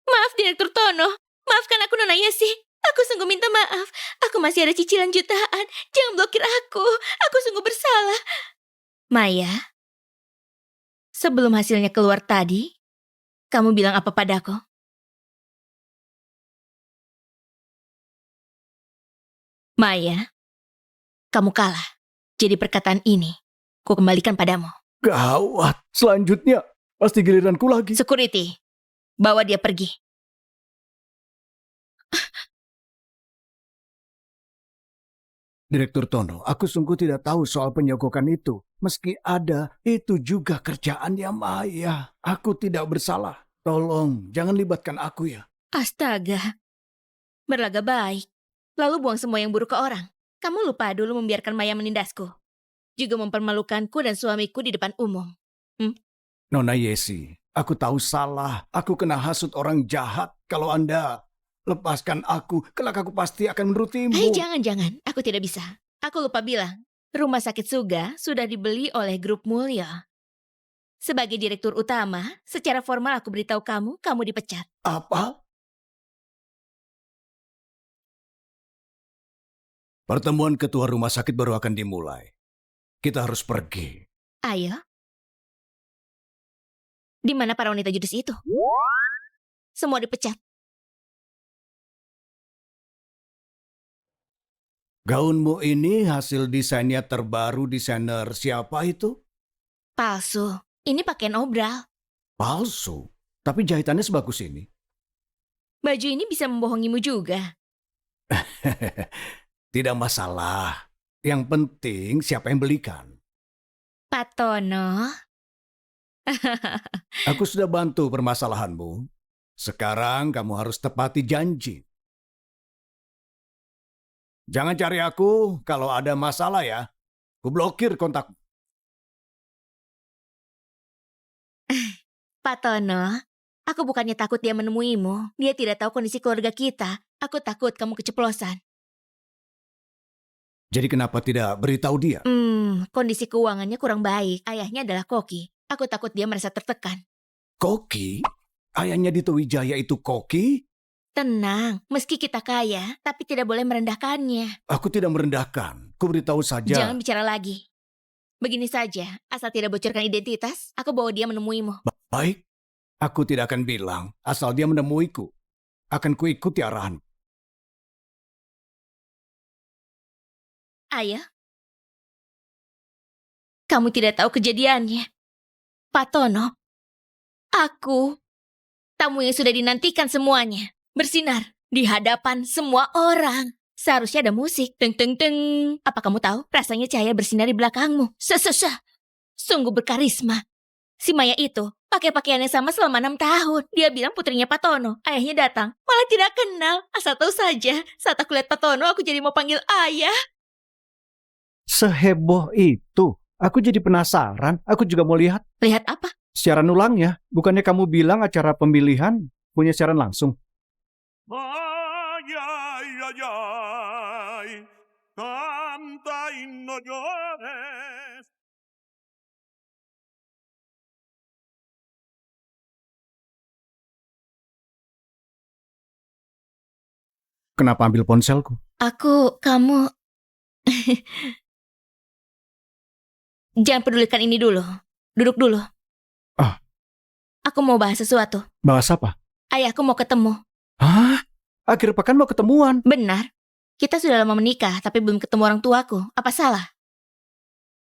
Maaf, Direktur Tono. Maafkan aku, Nona Yesi. Aku sungguh minta maaf. Aku masih ada cicilan jutaan. Jangan blokir aku. Aku sungguh bersalah. Maya, sebelum hasilnya keluar tadi, kamu bilang apa padaku? Maya, kamu kalah. Jadi perkataan ini, ku kembalikan padamu. Gawat, selanjutnya pasti giliranku lagi. Security, bawa dia pergi. Direktur Tono, aku sungguh tidak tahu soal penyogokan itu. Meski ada, itu juga kerjaannya Maya. Aku tidak bersalah. Tolong, jangan libatkan aku ya. Astaga, berlaga baik. Lalu buang semua yang buruk ke orang. Kamu lupa dulu membiarkan Maya menindasku. Juga mempermalukanku dan suamiku di depan umum. Nona Yesi, aku tahu salah. Aku kena hasut orang jahat. Kalau Anda lepaskan aku, kelak aku pasti akan menurutimu. Hei, jangan. Aku tidak bisa. Aku lupa bilang, Rumah Sakit Suga sudah dibeli oleh Grup Mulya. Sebagai direktur utama, secara formal aku beritahu kamu, kamu dipecat. Apa? Pertemuan ketua rumah sakit baru akan dimulai. Kita harus pergi. Ayo. Di mana para wanita judes itu? Semua dipecat. Gaunmu ini hasil desainnya terbaru desainer siapa itu? Palsu. Ini pakaian obral. Palsu. Tapi jahitannya sebagus ini. Baju ini bisa membohongimu juga. Tidak masalah. Yang penting siapa yang belikan. Pak Tono. Aku sudah bantu permasalahanmu. Sekarang kamu harus tepati janji. Jangan cari aku kalau ada masalah ya. Ku blokir kontak. Pak Tono, aku bukannya takut dia menemuimu. Dia tidak tahu kondisi keluarga kita. Aku takut kamu keceplosan. Jadi kenapa tidak beritahu dia? Kondisi keuangannya kurang baik. Ayahnya adalah koki. Aku takut dia merasa tertekan. Koki? Ayahnya Dito Wijaya itu koki? Tenang, meski kita kaya, tapi tidak boleh merendahkannya. Aku tidak merendahkan. Ku beritahu saja. Jangan bicara lagi. Begini saja, asal tidak bocorkan identitas, aku bawa dia menemuimu. Baik. Aku tidak akan bilang. Asal dia menemuiku. Akan kuikuti arahan. Ayah, kamu tidak tahu kejadiannya. Pak Tono, aku, tamu yang sudah dinantikan semuanya, bersinar di hadapan semua orang. Seharusnya ada musik, teng teng teng. Apa kamu tahu? Rasanya cahaya bersinar di belakangmu. Sungguh berkarisma. Si Maya itu pakai pakaian yang sama selama 6 tahun. Dia bilang putrinya Pak Tono. Ayahnya datang, malah tidak kenal. Asal tahu saja, saat aku lihat Pak Tono, aku jadi mau panggil ayah. Seheboh itu. Aku jadi penasaran. Aku juga mau lihat Lihat apa? siaran ulangnya. Bukannya kamu bilang acara pemilihan punya siaran langsung? Ay, ay, ay, ay, canta y no llores. Kenapa ambil ponselku? Kamu... Jangan pedulikan ini dulu. Duduk dulu. Ah. Aku mau bahas sesuatu. Bahas apa? Ayahku mau ketemu. Hah? Akhir pekan mau ketemuan. Benar. Kita sudah lama menikah, tapi belum ketemu orang tuaku. Apa salah?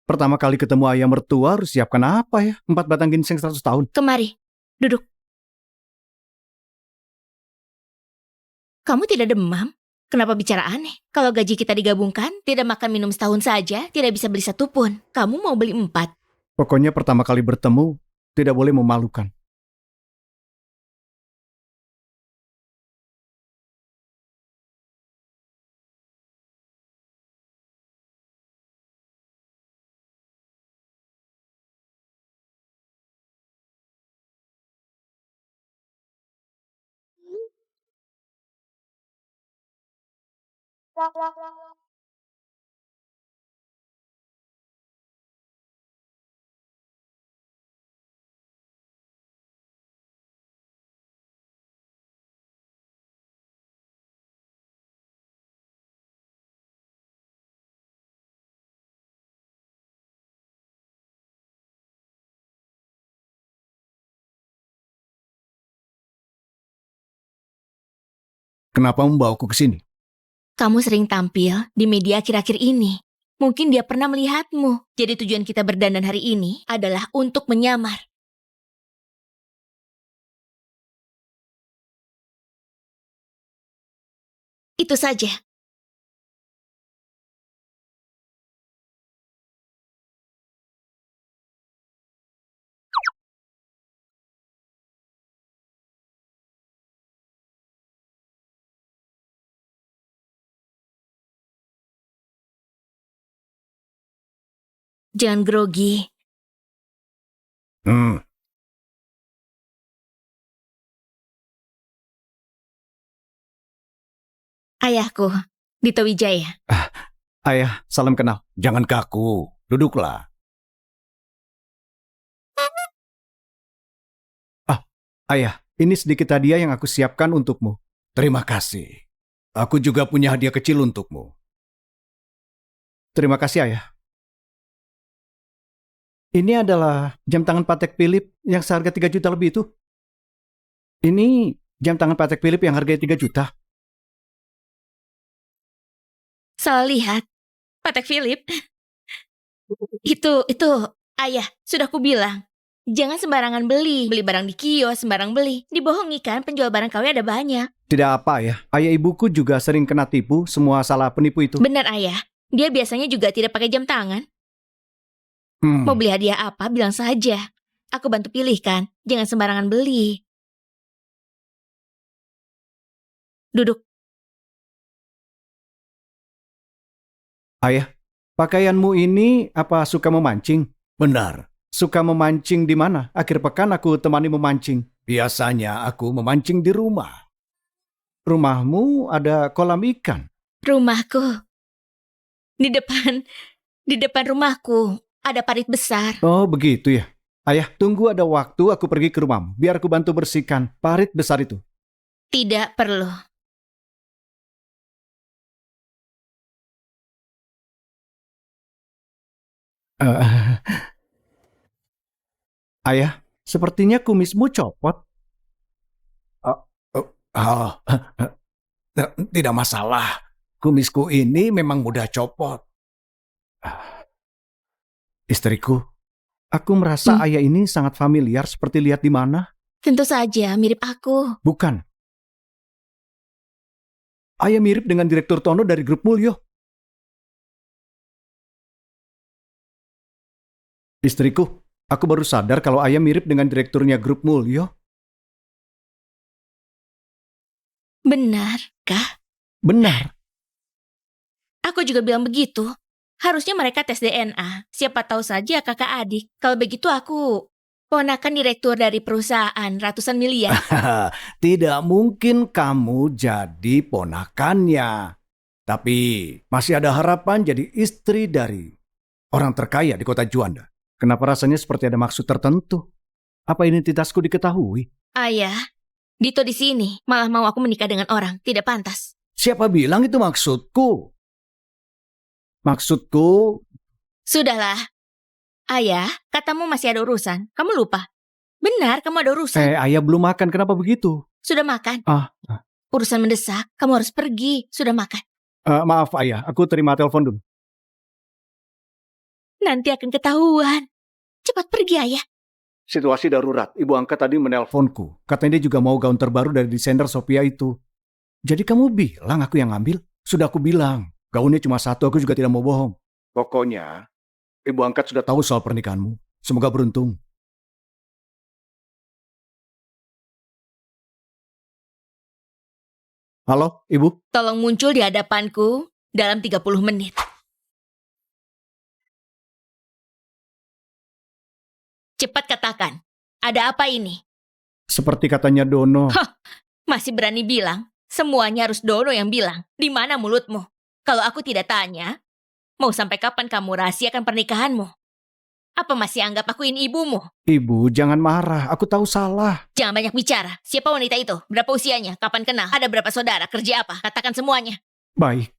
Pertama kali ketemu ayah mertua harus siapkan apa ya? 4 batang ginseng 100 tahun. Kemari. Duduk. Kamu tidak demam? Kenapa bicara aneh? Kalau gaji kita digabungkan, tidak makan minum setahun saja, tidak bisa beli 1 pun. Kamu mau beli 4. Pokoknya pertama kali bertemu, tidak boleh memalukan. Kenapa membawaku ke sini? Kamu sering tampil di media akhir-akhir ini. Mungkin dia pernah melihatmu. Jadi tujuan kita berdandan hari ini adalah untuk menyamar. Itu saja. Jangan grogi. Hmm, Ayahku, Dito Wijaya. Ayah, salam kenal. jangan kaku. Duduklah. Ayah, ini sedikit hadiah yang aku siapkan untukmu. Terima kasih. Aku juga punya hadiah kecil untukmu. Terima kasih, Ayah. Ini adalah jam tangan Patek Philippe yang seharga 3 juta lebih itu. Ini jam tangan Patek Philippe yang harganya 3 juta. Salah lihat. Patek Philip. Itu, ayah, sudah kubilang. Jangan sembarangan beli. Beli barang di kios, sembarang beli. Dibohongi kan, penjual barang KW ada banyak. Tidak apa, Ayah. Ayah ibuku juga sering kena tipu, semua salah penipu itu. Benar, ayah. Dia biasanya juga tidak pakai jam tangan. Mau beli hadiah apa, bilang saja. Aku bantu pilih kan. Jangan sembarangan beli. Duduk. Ayah, pakaianmu ini apa suka memancing? Benar. Suka memancing di mana? Akhir pekan aku temani memancing. Biasanya aku memancing di rumah. Rumahmu ada kolam ikan. Rumahku. Di depan rumahku ada parit besar. Oh, begitu ya. Ayah, tunggu ada waktu aku pergi ke rumahmu. Biar aku bantu bersihkan parit besar itu. Tidak perlu. Eh, Ayah, sepertinya kumismu copot. Ah, tidak masalah. Kumisku ini memang mudah copot. Istriku, aku merasa ayah ini sangat familiar seperti lihat di mana. Tentu saja mirip aku. Bukan. Ayah mirip dengan Direktur Tono dari Grup Mulyo. Istriku, aku baru sadar kalau ayah mirip dengan direkturnya Grup Mulyo. Benarkah? Benar. Aku juga bilang begitu. Harusnya mereka tes DNA. Siapa tahu saja kakak adik. Kalau begitu aku ponakan direktur dari perusahaan ratusan miliar. Tidak mungkin kamu jadi ponakannya. Tapi masih ada harapan jadi istri dari orang terkaya di kota Juanda. Kenapa rasanya seperti ada maksud tertentu? Apa identitasku diketahui? Ayah, Dito di sini malah mau aku menikah dengan orang. Tidak pantas. Siapa bilang itu maksudku? Maksudku, Sudahlah. Ayah, katamu masih ada urusan. Kamu lupa. Benar, kamu ada urusan. ayah belum makan, kenapa begitu? Sudah makan. Ah, Urusan mendesak, kamu harus pergi. Sudah makan. maaf ayah, aku terima telepon dulu. Nanti akan ketahuan. Cepat pergi, ayah. Situasi darurat, ibu angkat tadi menelponku. Katanya dia juga mau gaun terbaru dari desainer Sophia itu. Jadi kamu bilang aku yang ngambil? Sudah aku bilang, gaunnya cuma satu, aku juga tidak mau bohong. Pokoknya, ibu angkat sudah tahu soal pernikahanmu. Semoga beruntung. Halo, ibu? Tolong muncul di hadapanku dalam 30 menit. Cepat katakan, ada apa ini? Seperti katanya Dono. Masih berani bilang? Semuanya harus Dono yang bilang. Di mana mulutmu? Kalau aku tidak tanya, mau sampai kapan kamu rahasiakan pernikahanmu? Apa masih anggap aku ini ibumu? Ibu, jangan marah. Aku tahu salah. Jangan banyak bicara. Siapa wanita itu? Berapa usianya? Kapan kenal? Ada berapa saudara? Kerja apa? Katakan semuanya. Baik.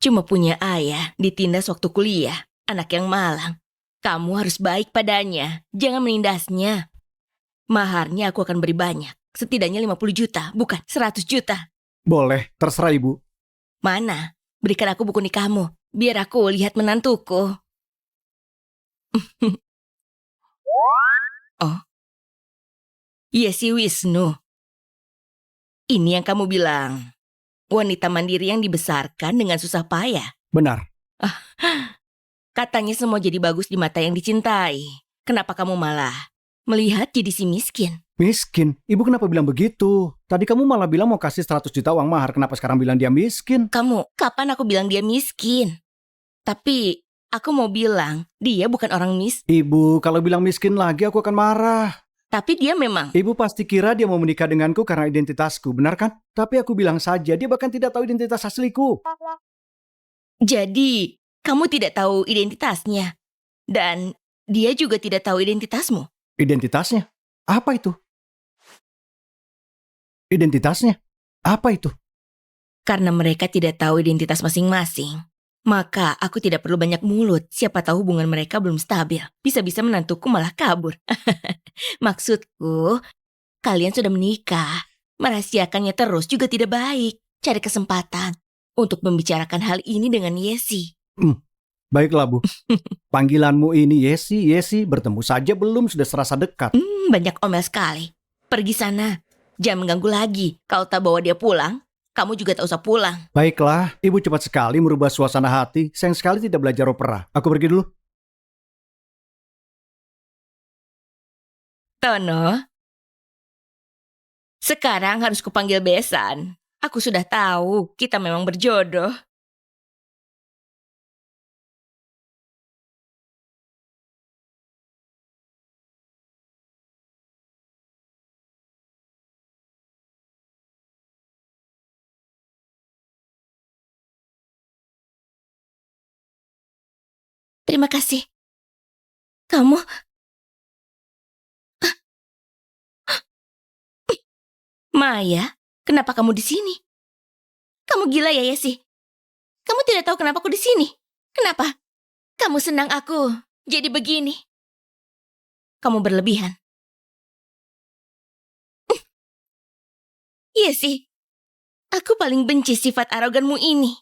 Cuma punya ayah, ditindas waktu kuliah. Anak yang malang. Kamu harus baik padanya. Jangan menindasnya. Maharnya aku akan beri banyak. Setidaknya 50 juta, bukan 100 juta. Boleh, terserah Ibu. Mana? Berikan aku buku nikahmu, biar aku lihat menantuku. Oh. Iya si Wisnu. Ini yang kamu bilang. Wanita mandiri yang dibesarkan dengan susah payah. Benar. Katanya semua jadi bagus di mata yang dicintai. Kenapa kamu malah melihat jadi si miskin? Miskin? Ibu kenapa bilang begitu? Tadi kamu malah bilang mau kasih 100 juta uang mahar. Kenapa sekarang bilang dia miskin? Kamu, kapan aku bilang dia miskin? Tapi aku mau bilang dia bukan orang Ibu, kalau bilang miskin lagi aku akan marah. Tapi dia memang. Ibu pasti kira dia mau menikah denganku karena identitasku, benar kan? Tapi aku bilang saja, dia bahkan tidak tahu identitas asliku. Jadi, kamu tidak tahu identitasnya. Dan dia juga tidak tahu identitasmu. Identitasnya? Apa itu? Identitasnya? Apa itu? Karena mereka tidak tahu identitas masing-masing, maka aku tidak perlu banyak mulut. Siapa tahu hubungan mereka belum stabil. Bisa-bisa menantuku malah kabur. Maksudku, kalian sudah menikah. Merahasiakannya terus juga tidak baik. Cari kesempatan untuk membicarakan hal ini dengan Yesi. Baiklah, Bu. Panggilanmu ini Yesi, bertemu saja belum sudah serasa dekat. Banyak omel sekali. Pergi sana. Jangan mengganggu lagi. Kalau tak bawa dia pulang, kamu juga tak usah pulang. Baiklah, Ibu cepat sekali merubah suasana hati. Sayang sekali tidak belajar opera. Aku pergi dulu. Tono, sekarang harus kupanggil besan. Aku sudah tahu kita memang berjodoh. Terima kasih. Kamu... Maya, kenapa kamu di sini? Kamu gila ya, Yesi? Kamu tidak tahu kenapa aku di sini? Kenapa? Kamu senang aku jadi begini. Kamu berlebihan. Yesi, aku paling benci sifat aroganmu ini.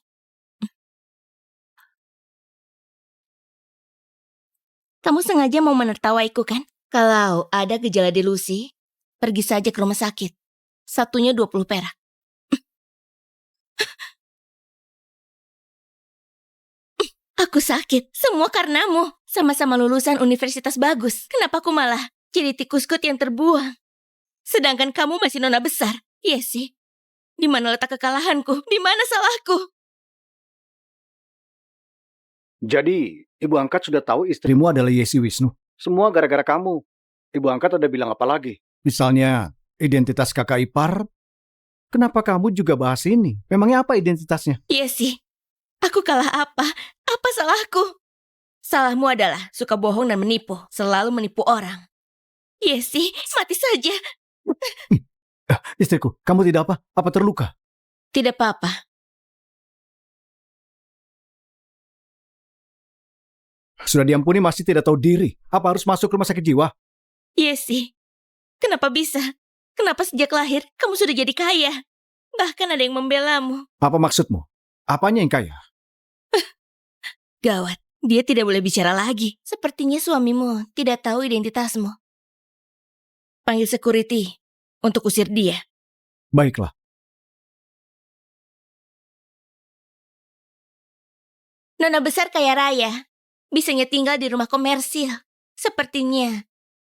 Kamu sengaja mau menertawaiku kan? Kalau ada gejala delusi, pergi saja ke rumah sakit. Satunya 20 perak. Aku sakit, semua karenamu. Sama-sama lulusan universitas bagus. Kenapa aku malah jadi tikus kut yang terbuang? Sedangkan kamu masih nona besar. Iya sih. Di mana letak kekalahanku? Di mana salahku? Jadi, Ibu angkat sudah tahu istrimu adalah Yesi Wisnu. Semua gara-gara kamu. Ibu angkat udah bilang apa lagi? Misalnya, identitas kakak ipar. Kenapa kamu juga bahas ini? Memangnya apa identitasnya? Iya sih. Aku kalah apa? Apa salahku? Salahmu adalah suka bohong dan menipu. Selalu menipu orang. Iya sih, mati saja. Istriku, kamu tidak apa? Apa terluka? Tidak apa-apa. Sudah diampuni masih tidak tahu diri. Apa harus masuk rumah sakit jiwa? Iya sih. Kenapa bisa? Kenapa sejak lahir kamu sudah jadi kaya? Bahkan ada yang membelamu. Apa maksudmu? Apanya yang kaya? Gawat, dia tidak boleh bicara lagi. Sepertinya suamimu tidak tahu identitasmu. Panggil security untuk usir dia. Baiklah. Nona besar kaya raya. Bisanya tinggal di rumah komersil. Sepertinya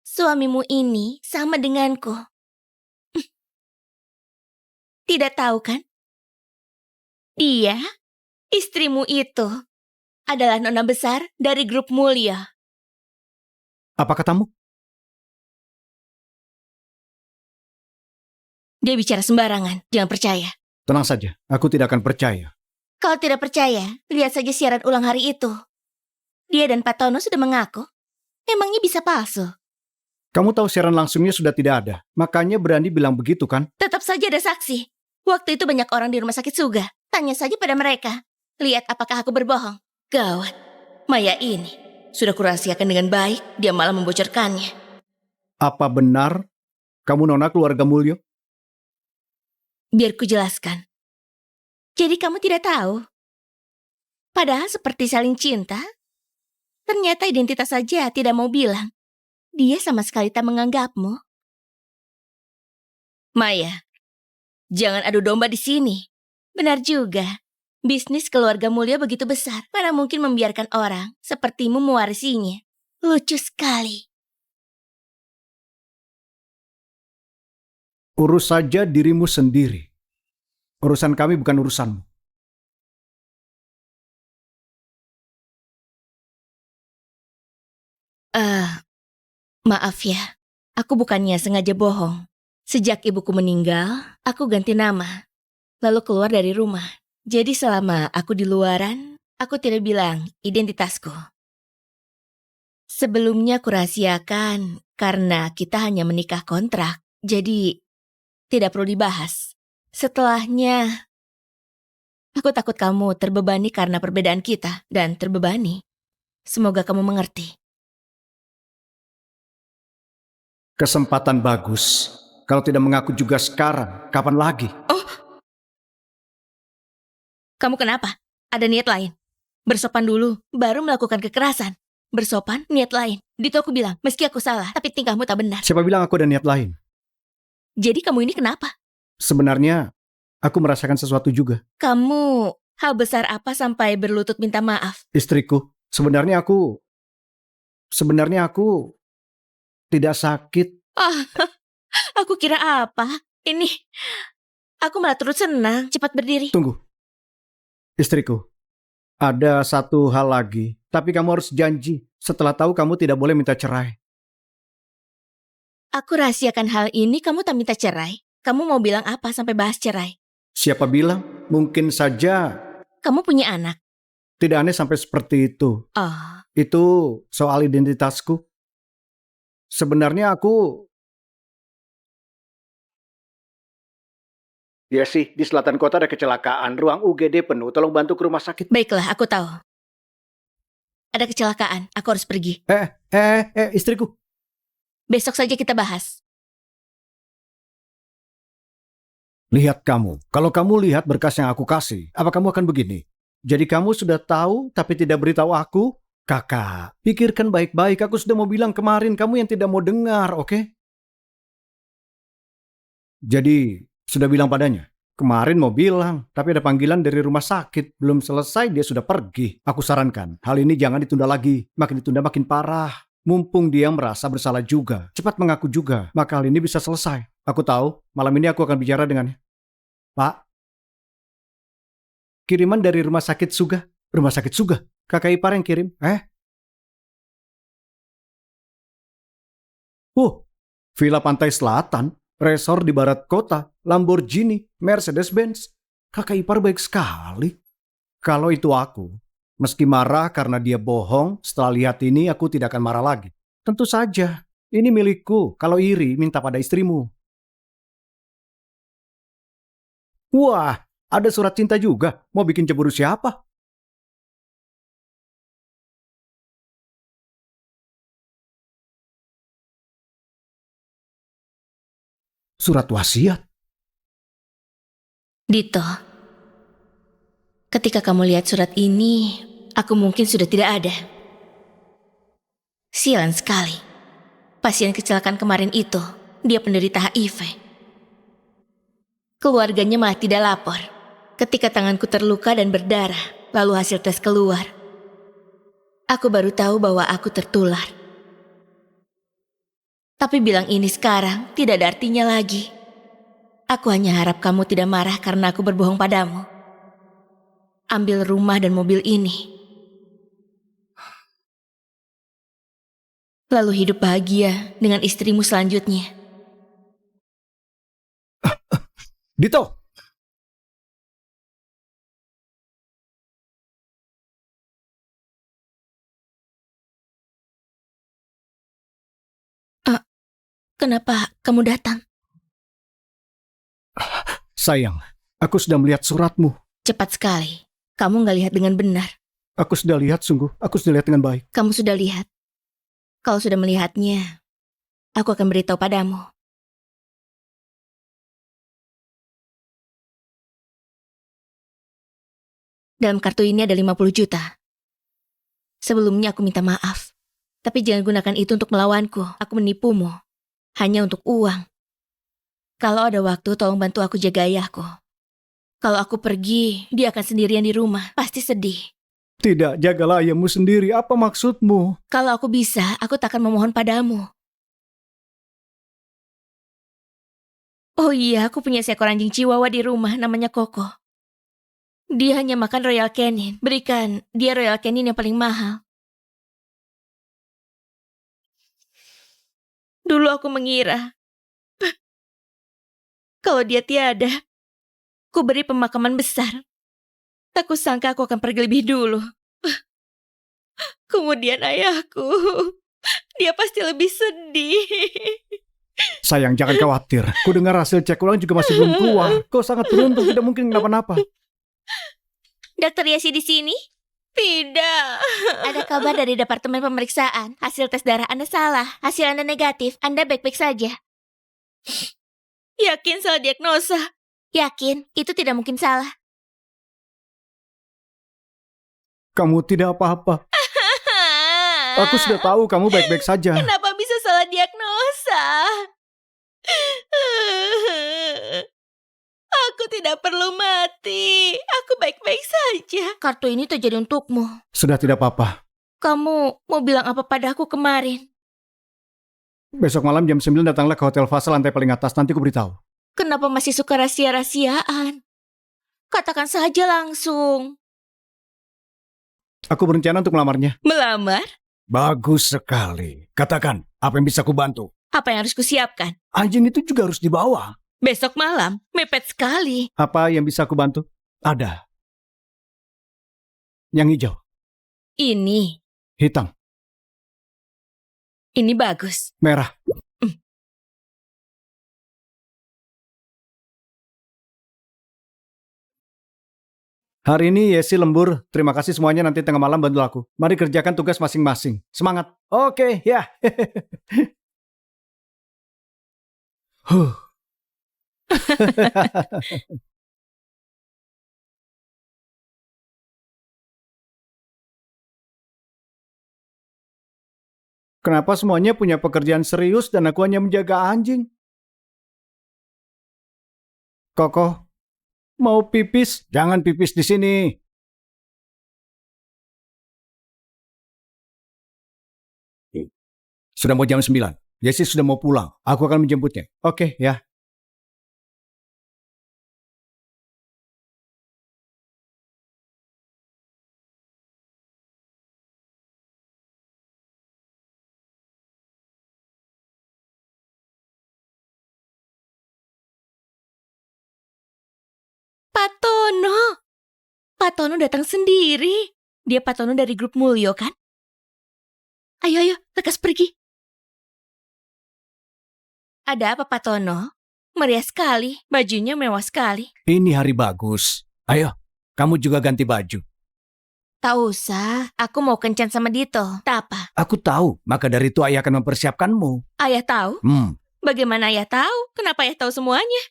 suamimu ini sama denganku. Tidak tahu kan? Dia, istrimu itu, adalah nona besar dari grup mulia. Apa katamu? Dia bicara sembarangan, jangan percaya. Tenang saja, aku tidak akan percaya. Kalau tidak percaya, lihat saja siaran ulang hari itu. Dia dan Pak Tono sudah mengaku. Emangnya bisa palsu? Kamu tahu siaran langsungnya sudah tidak ada. Makanya berani bilang begitu kan? Tetap saja ada saksi. Waktu itu banyak orang di rumah sakit Suga. Tanya saja pada mereka. Lihat apakah aku berbohong. Gawat. Maya ini sudah kurahasiakan dengan baik. Dia malah membocorkannya. Apa benar kamu nona keluarga Mulyo? Biar ku jelaskan. Jadi kamu tidak tahu? Padahal seperti saling cinta, ternyata identitas saja tidak mau bilang. Dia sama sekali tak menganggapmu. Maya, jangan adu domba di sini. Benar juga. Bisnis keluarga mulia begitu besar. Mana mungkin membiarkan orang sepertimu mewarisinya. Lucu sekali. Urus saja dirimu sendiri. Urusan kami bukan urusanmu. Maaf ya. Aku bukannya sengaja bohong. Sejak ibuku meninggal, aku ganti nama. Lalu keluar dari rumah. Jadi selama aku di luaran, aku tidak bilang identitasku. Sebelumnya aku rahasiakan karena kita hanya menikah kontrak. Jadi tidak perlu dibahas. Setelahnya, aku takut kamu terbebani karena perbedaan kita. Dan terbebani. Semoga kamu mengerti. Kesempatan bagus. Kalau tidak mengaku juga sekarang, kapan lagi? Kamu kenapa? Ada niat lain? Bersopan dulu, baru melakukan kekerasan. Bersopan, niat lain. Dito aku bilang, meski aku salah, tapi tingkahmu tak benar. Siapa bilang aku ada niat lain? Jadi kamu ini kenapa? Sebenarnya, aku merasakan sesuatu juga. Kamu hal besar apa sampai berlutut minta maaf? Istriku, sebenarnya aku tidak sakit. Aku kira apa? Ini, aku malah terus senang. Cepat berdiri. Tunggu. Istriku, ada satu hal lagi. Tapi kamu harus janji. Setelah tahu kamu tidak boleh minta cerai. Aku rahasiakan hal ini, kamu tak minta cerai. Kamu mau bilang apa sampai bahas cerai? Siapa bilang? Mungkin saja Kamu punya anak. tidak aneh sampai seperti itu. Oh, Itu soal identitasku. Sebenarnya aku... Ya sih, di selatan kota ada kecelakaan. Ruang UGD penuh. Tolong bantu ke rumah sakit. baiklah, aku tahu. Ada kecelakaan, aku harus pergi. Istriku. Besok saja kita bahas. Lihat kamu. Kalau kamu lihat berkas yang aku kasih, apa kamu akan begini? Jadi kamu sudah tahu tapi tidak beritahu aku? Kakak, pikirkan baik-baik. Aku sudah mau bilang kemarin, kamu yang tidak mau dengar, oke? Jadi, sudah bilang padanya. Kemarin mau bilang, tapi ada panggilan dari rumah sakit. Belum selesai, dia sudah pergi. Aku sarankan, hal ini jangan ditunda lagi. Makin ditunda makin parah. Mumpung dia merasa bersalah juga. Cepat mengaku juga, maka hal ini bisa selesai. Aku tahu, malam ini aku akan bicara dengannya. Pak, kiriman dari rumah sakit Suga. Rumah sakit Suga? Kakak ipar yang kirim. Villa Pantai Selatan. Resor di barat kota, Lamborghini, Mercedes-Benz. Kakak ipar baik sekali. Kalau itu aku, meski marah karena dia bohong, setelah lihat ini aku tidak akan marah lagi. Tentu saja, ini milikku. Kalau iri, minta pada istrimu. Wah, ada surat cinta juga. Mau bikin cemburu siapa? Surat wasiat. Dito, ketika kamu lihat surat ini, aku mungkin sudah tidak ada. Sialan sekali. Pasien kecelakaan kemarin itu, dia penderita HIV. Keluarganya malah tidak lapor. Ketika tanganku terluka dan berdarah, lalu hasil tes keluar. Aku baru tahu bahwa aku tertular. Tapi bilang ini sekarang tidak ada artinya lagi. Aku hanya harap kamu tidak marah karena aku berbohong padamu. Ambil rumah dan mobil ini. Lalu hidup bahagia dengan istrimu selanjutnya. Dito! Kenapa kamu datang? Sayang, aku sudah melihat suratmu. Cepat sekali. Kamu nggak lihat dengan benar. Aku sudah lihat sungguh, aku sudah lihat dengan baik. Kamu sudah lihat. Kalau sudah melihatnya, aku akan beritahu padamu. Dalam kartu ini ada 50 juta. Sebelumnya aku minta maaf. Tapi jangan gunakan itu untuk melawanku. Aku menipumu. Hanya untuk uang. Kalau ada waktu, tolong bantu aku jaga ayahku. Kalau aku pergi, dia akan sendirian di rumah. Pasti sedih. Tidak, jagalah ayahmu sendiri. Apa maksudmu? Kalau aku bisa, aku tak akan memohon padamu. Oh iya, aku punya seekor anjing chihuahua di rumah, namanya Koko. Dia hanya makan Royal Canin. Berikan dia Royal Canin yang paling mahal. Dulu aku mengira, kalau dia tiada, ku beri pemakaman besar. Tak kusangka aku akan pergi lebih dulu. Kemudian ayahku, dia pasti lebih sedih. Sayang, jangan khawatir. Ku dengar hasil cek ulang juga masih belum keluar. Kau sangat beruntung, tidak mungkin kenapa-napa. Dokter Yashi di sini? Tidak. Ada kabar dari Departemen Pemeriksaan. Hasil tes darah Anda salah. Hasil Anda negatif. Anda baik-baik saja. Yakin salah diagnosa? Yakin, itu tidak mungkin salah. Kamu tidak apa-apa. Aku sudah tahu kamu baik-baik saja. Kenapa bisa salah diagnosa? Aku tidak perlu mati. Aku baik-baik saja. Kartu ini terjadi untukmu. Sudah tidak apa-apa. Kamu mau bilang apa padaku kemarin? Besok malam jam 9 datanglah ke Hotel Fasa lantai paling atas. Nanti ku beritahu. Kenapa masih suka rahasia-rahasiaan? Katakan saja langsung. Aku berencana untuk melamarnya. Melamar? Bagus sekali. Katakan, apa yang bisa kubantu? Apa yang harus kusiapkan? Anjing itu juga harus dibawa. Besok malam? Mepet sekali. Apa yang bisa aku bantu? Ada. Yang hijau, Ini. hitam, Ini bagus. merah. Hari ini Yesi lembur. Terima kasih semuanya, nanti tengah malam bantu aku. Mari kerjakan tugas masing-masing. Semangat. Oke, ya. Huh. Kenapa semuanya punya pekerjaan serius dan aku hanya menjaga anjing? Koko, mau pipis? Jangan pipis di sini. Sudah mau jam 9. Jesse sudah mau pulang. Aku akan menjemputnya. Oke, ya. Pak Tono. Pak Tono datang sendiri. Dia Pak Tono dari grup Mulyo kan? Ayo, lekas pergi. Ada apa Pak Tono? Meriah sekali, bajunya mewah sekali. Ini hari bagus. Ayo, kamu juga ganti baju. Tak usah, aku mau kencan sama Dito. Tak apa. Aku tahu, maka dari itu ayah akan mempersiapkanmu. Ayah tahu? Hmm, Bagaimana ayah tahu? Kenapa ayah tahu semuanya?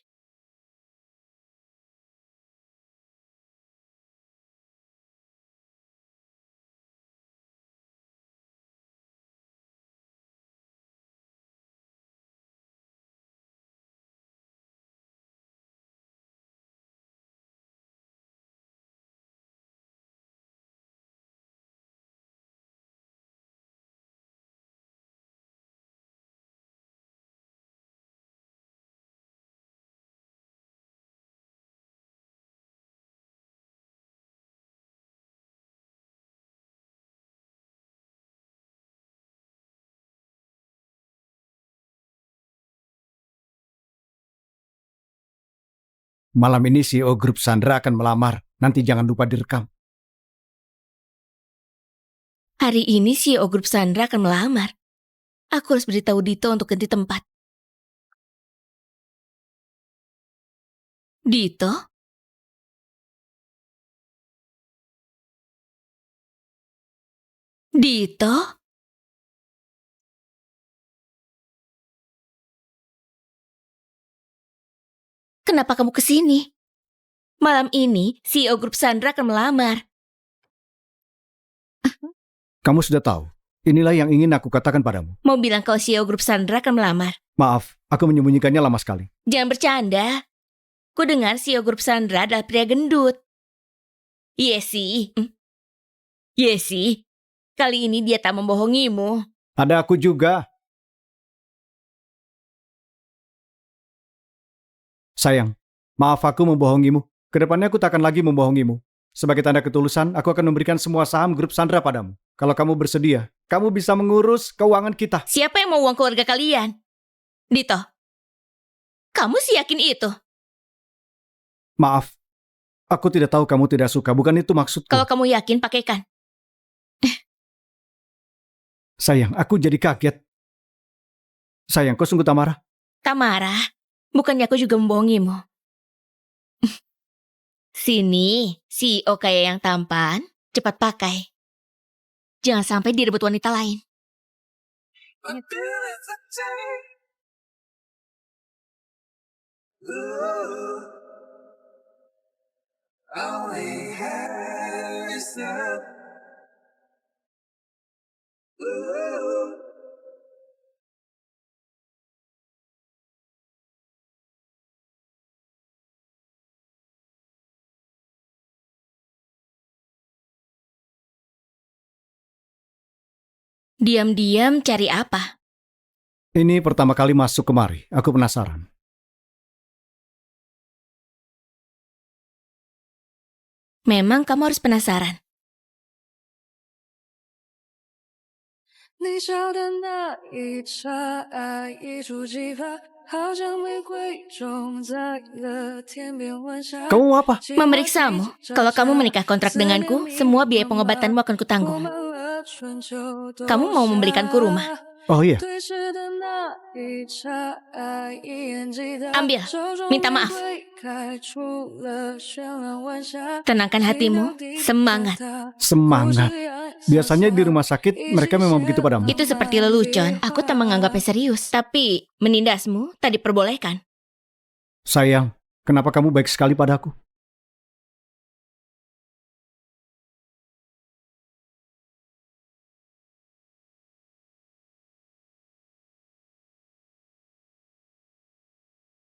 Malam ini CEO Grup Sandra akan melamar. Nanti jangan lupa direkam. Hari ini CEO Grup Sandra akan melamar. Aku harus beritahu Dito untuk ganti tempat. Dito? Dito? Kenapa kamu kesini? Malam ini, CEO Grup Sandra akan melamar. Kamu sudah tahu. Inilah yang ingin aku katakan padamu. Mau bilang kalau CEO Grup Sandra akan melamar. Maaf, aku menyembunyikannya lama sekali. Jangan bercanda. Ku dengar CEO Grup Sandra adalah pria gendut. Yesi. Yesi, kali ini dia tak membohongimu. Ada aku juga. Sayang, maaf aku membohongimu. Kedepannya aku tak akan lagi membohongimu. Sebagai tanda ketulusan, aku akan memberikan semua saham Grup Sandra padamu. Kalau kamu bersedia, kamu bisa mengurus keuangan kita. Siapa yang mau uang keluarga kalian? Dito, kamu sih yakin itu? Maaf, aku tidak tahu kamu tidak suka. Bukan itu maksudku. Kalau kamu yakin, pakaikan. Sayang, aku jadi kaget. Sayang, kau sungguh tak marah? Tak marah. Bukannya aku juga membohongimu. Sini, CEO kaya yang tampan, cepat pakai. Jangan sampai direbut wanita lain. Diam-diam cari apa? Ini pertama kali masuk kemari. Aku penasaran. Memang kamu harus penasaran. 你笑的那一刹，爱一触即发，好像玫瑰种在了天边晚霞。 Kamu mau apa? Memeriksamu. Kalau kamu menikah kontrak denganku, semua biaya pengobatanmu akan kutanggung. Kamu mau membelikanku rumah? Oh iya, Ambil. Minta maaf. Tenangkan hatimu. Semangat. semangat. Biasanya di rumah sakit mereka memang begitu padamu. Itu seperti lelucon. Aku tak menganggapnya serius. Tapi menindasmu tak diperbolehkan. Sayang, kenapa kamu baik sekali padaku?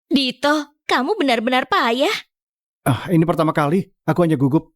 Dito, kamu benar-benar payah. Ah, ini pertama kali. Aku hanya gugup.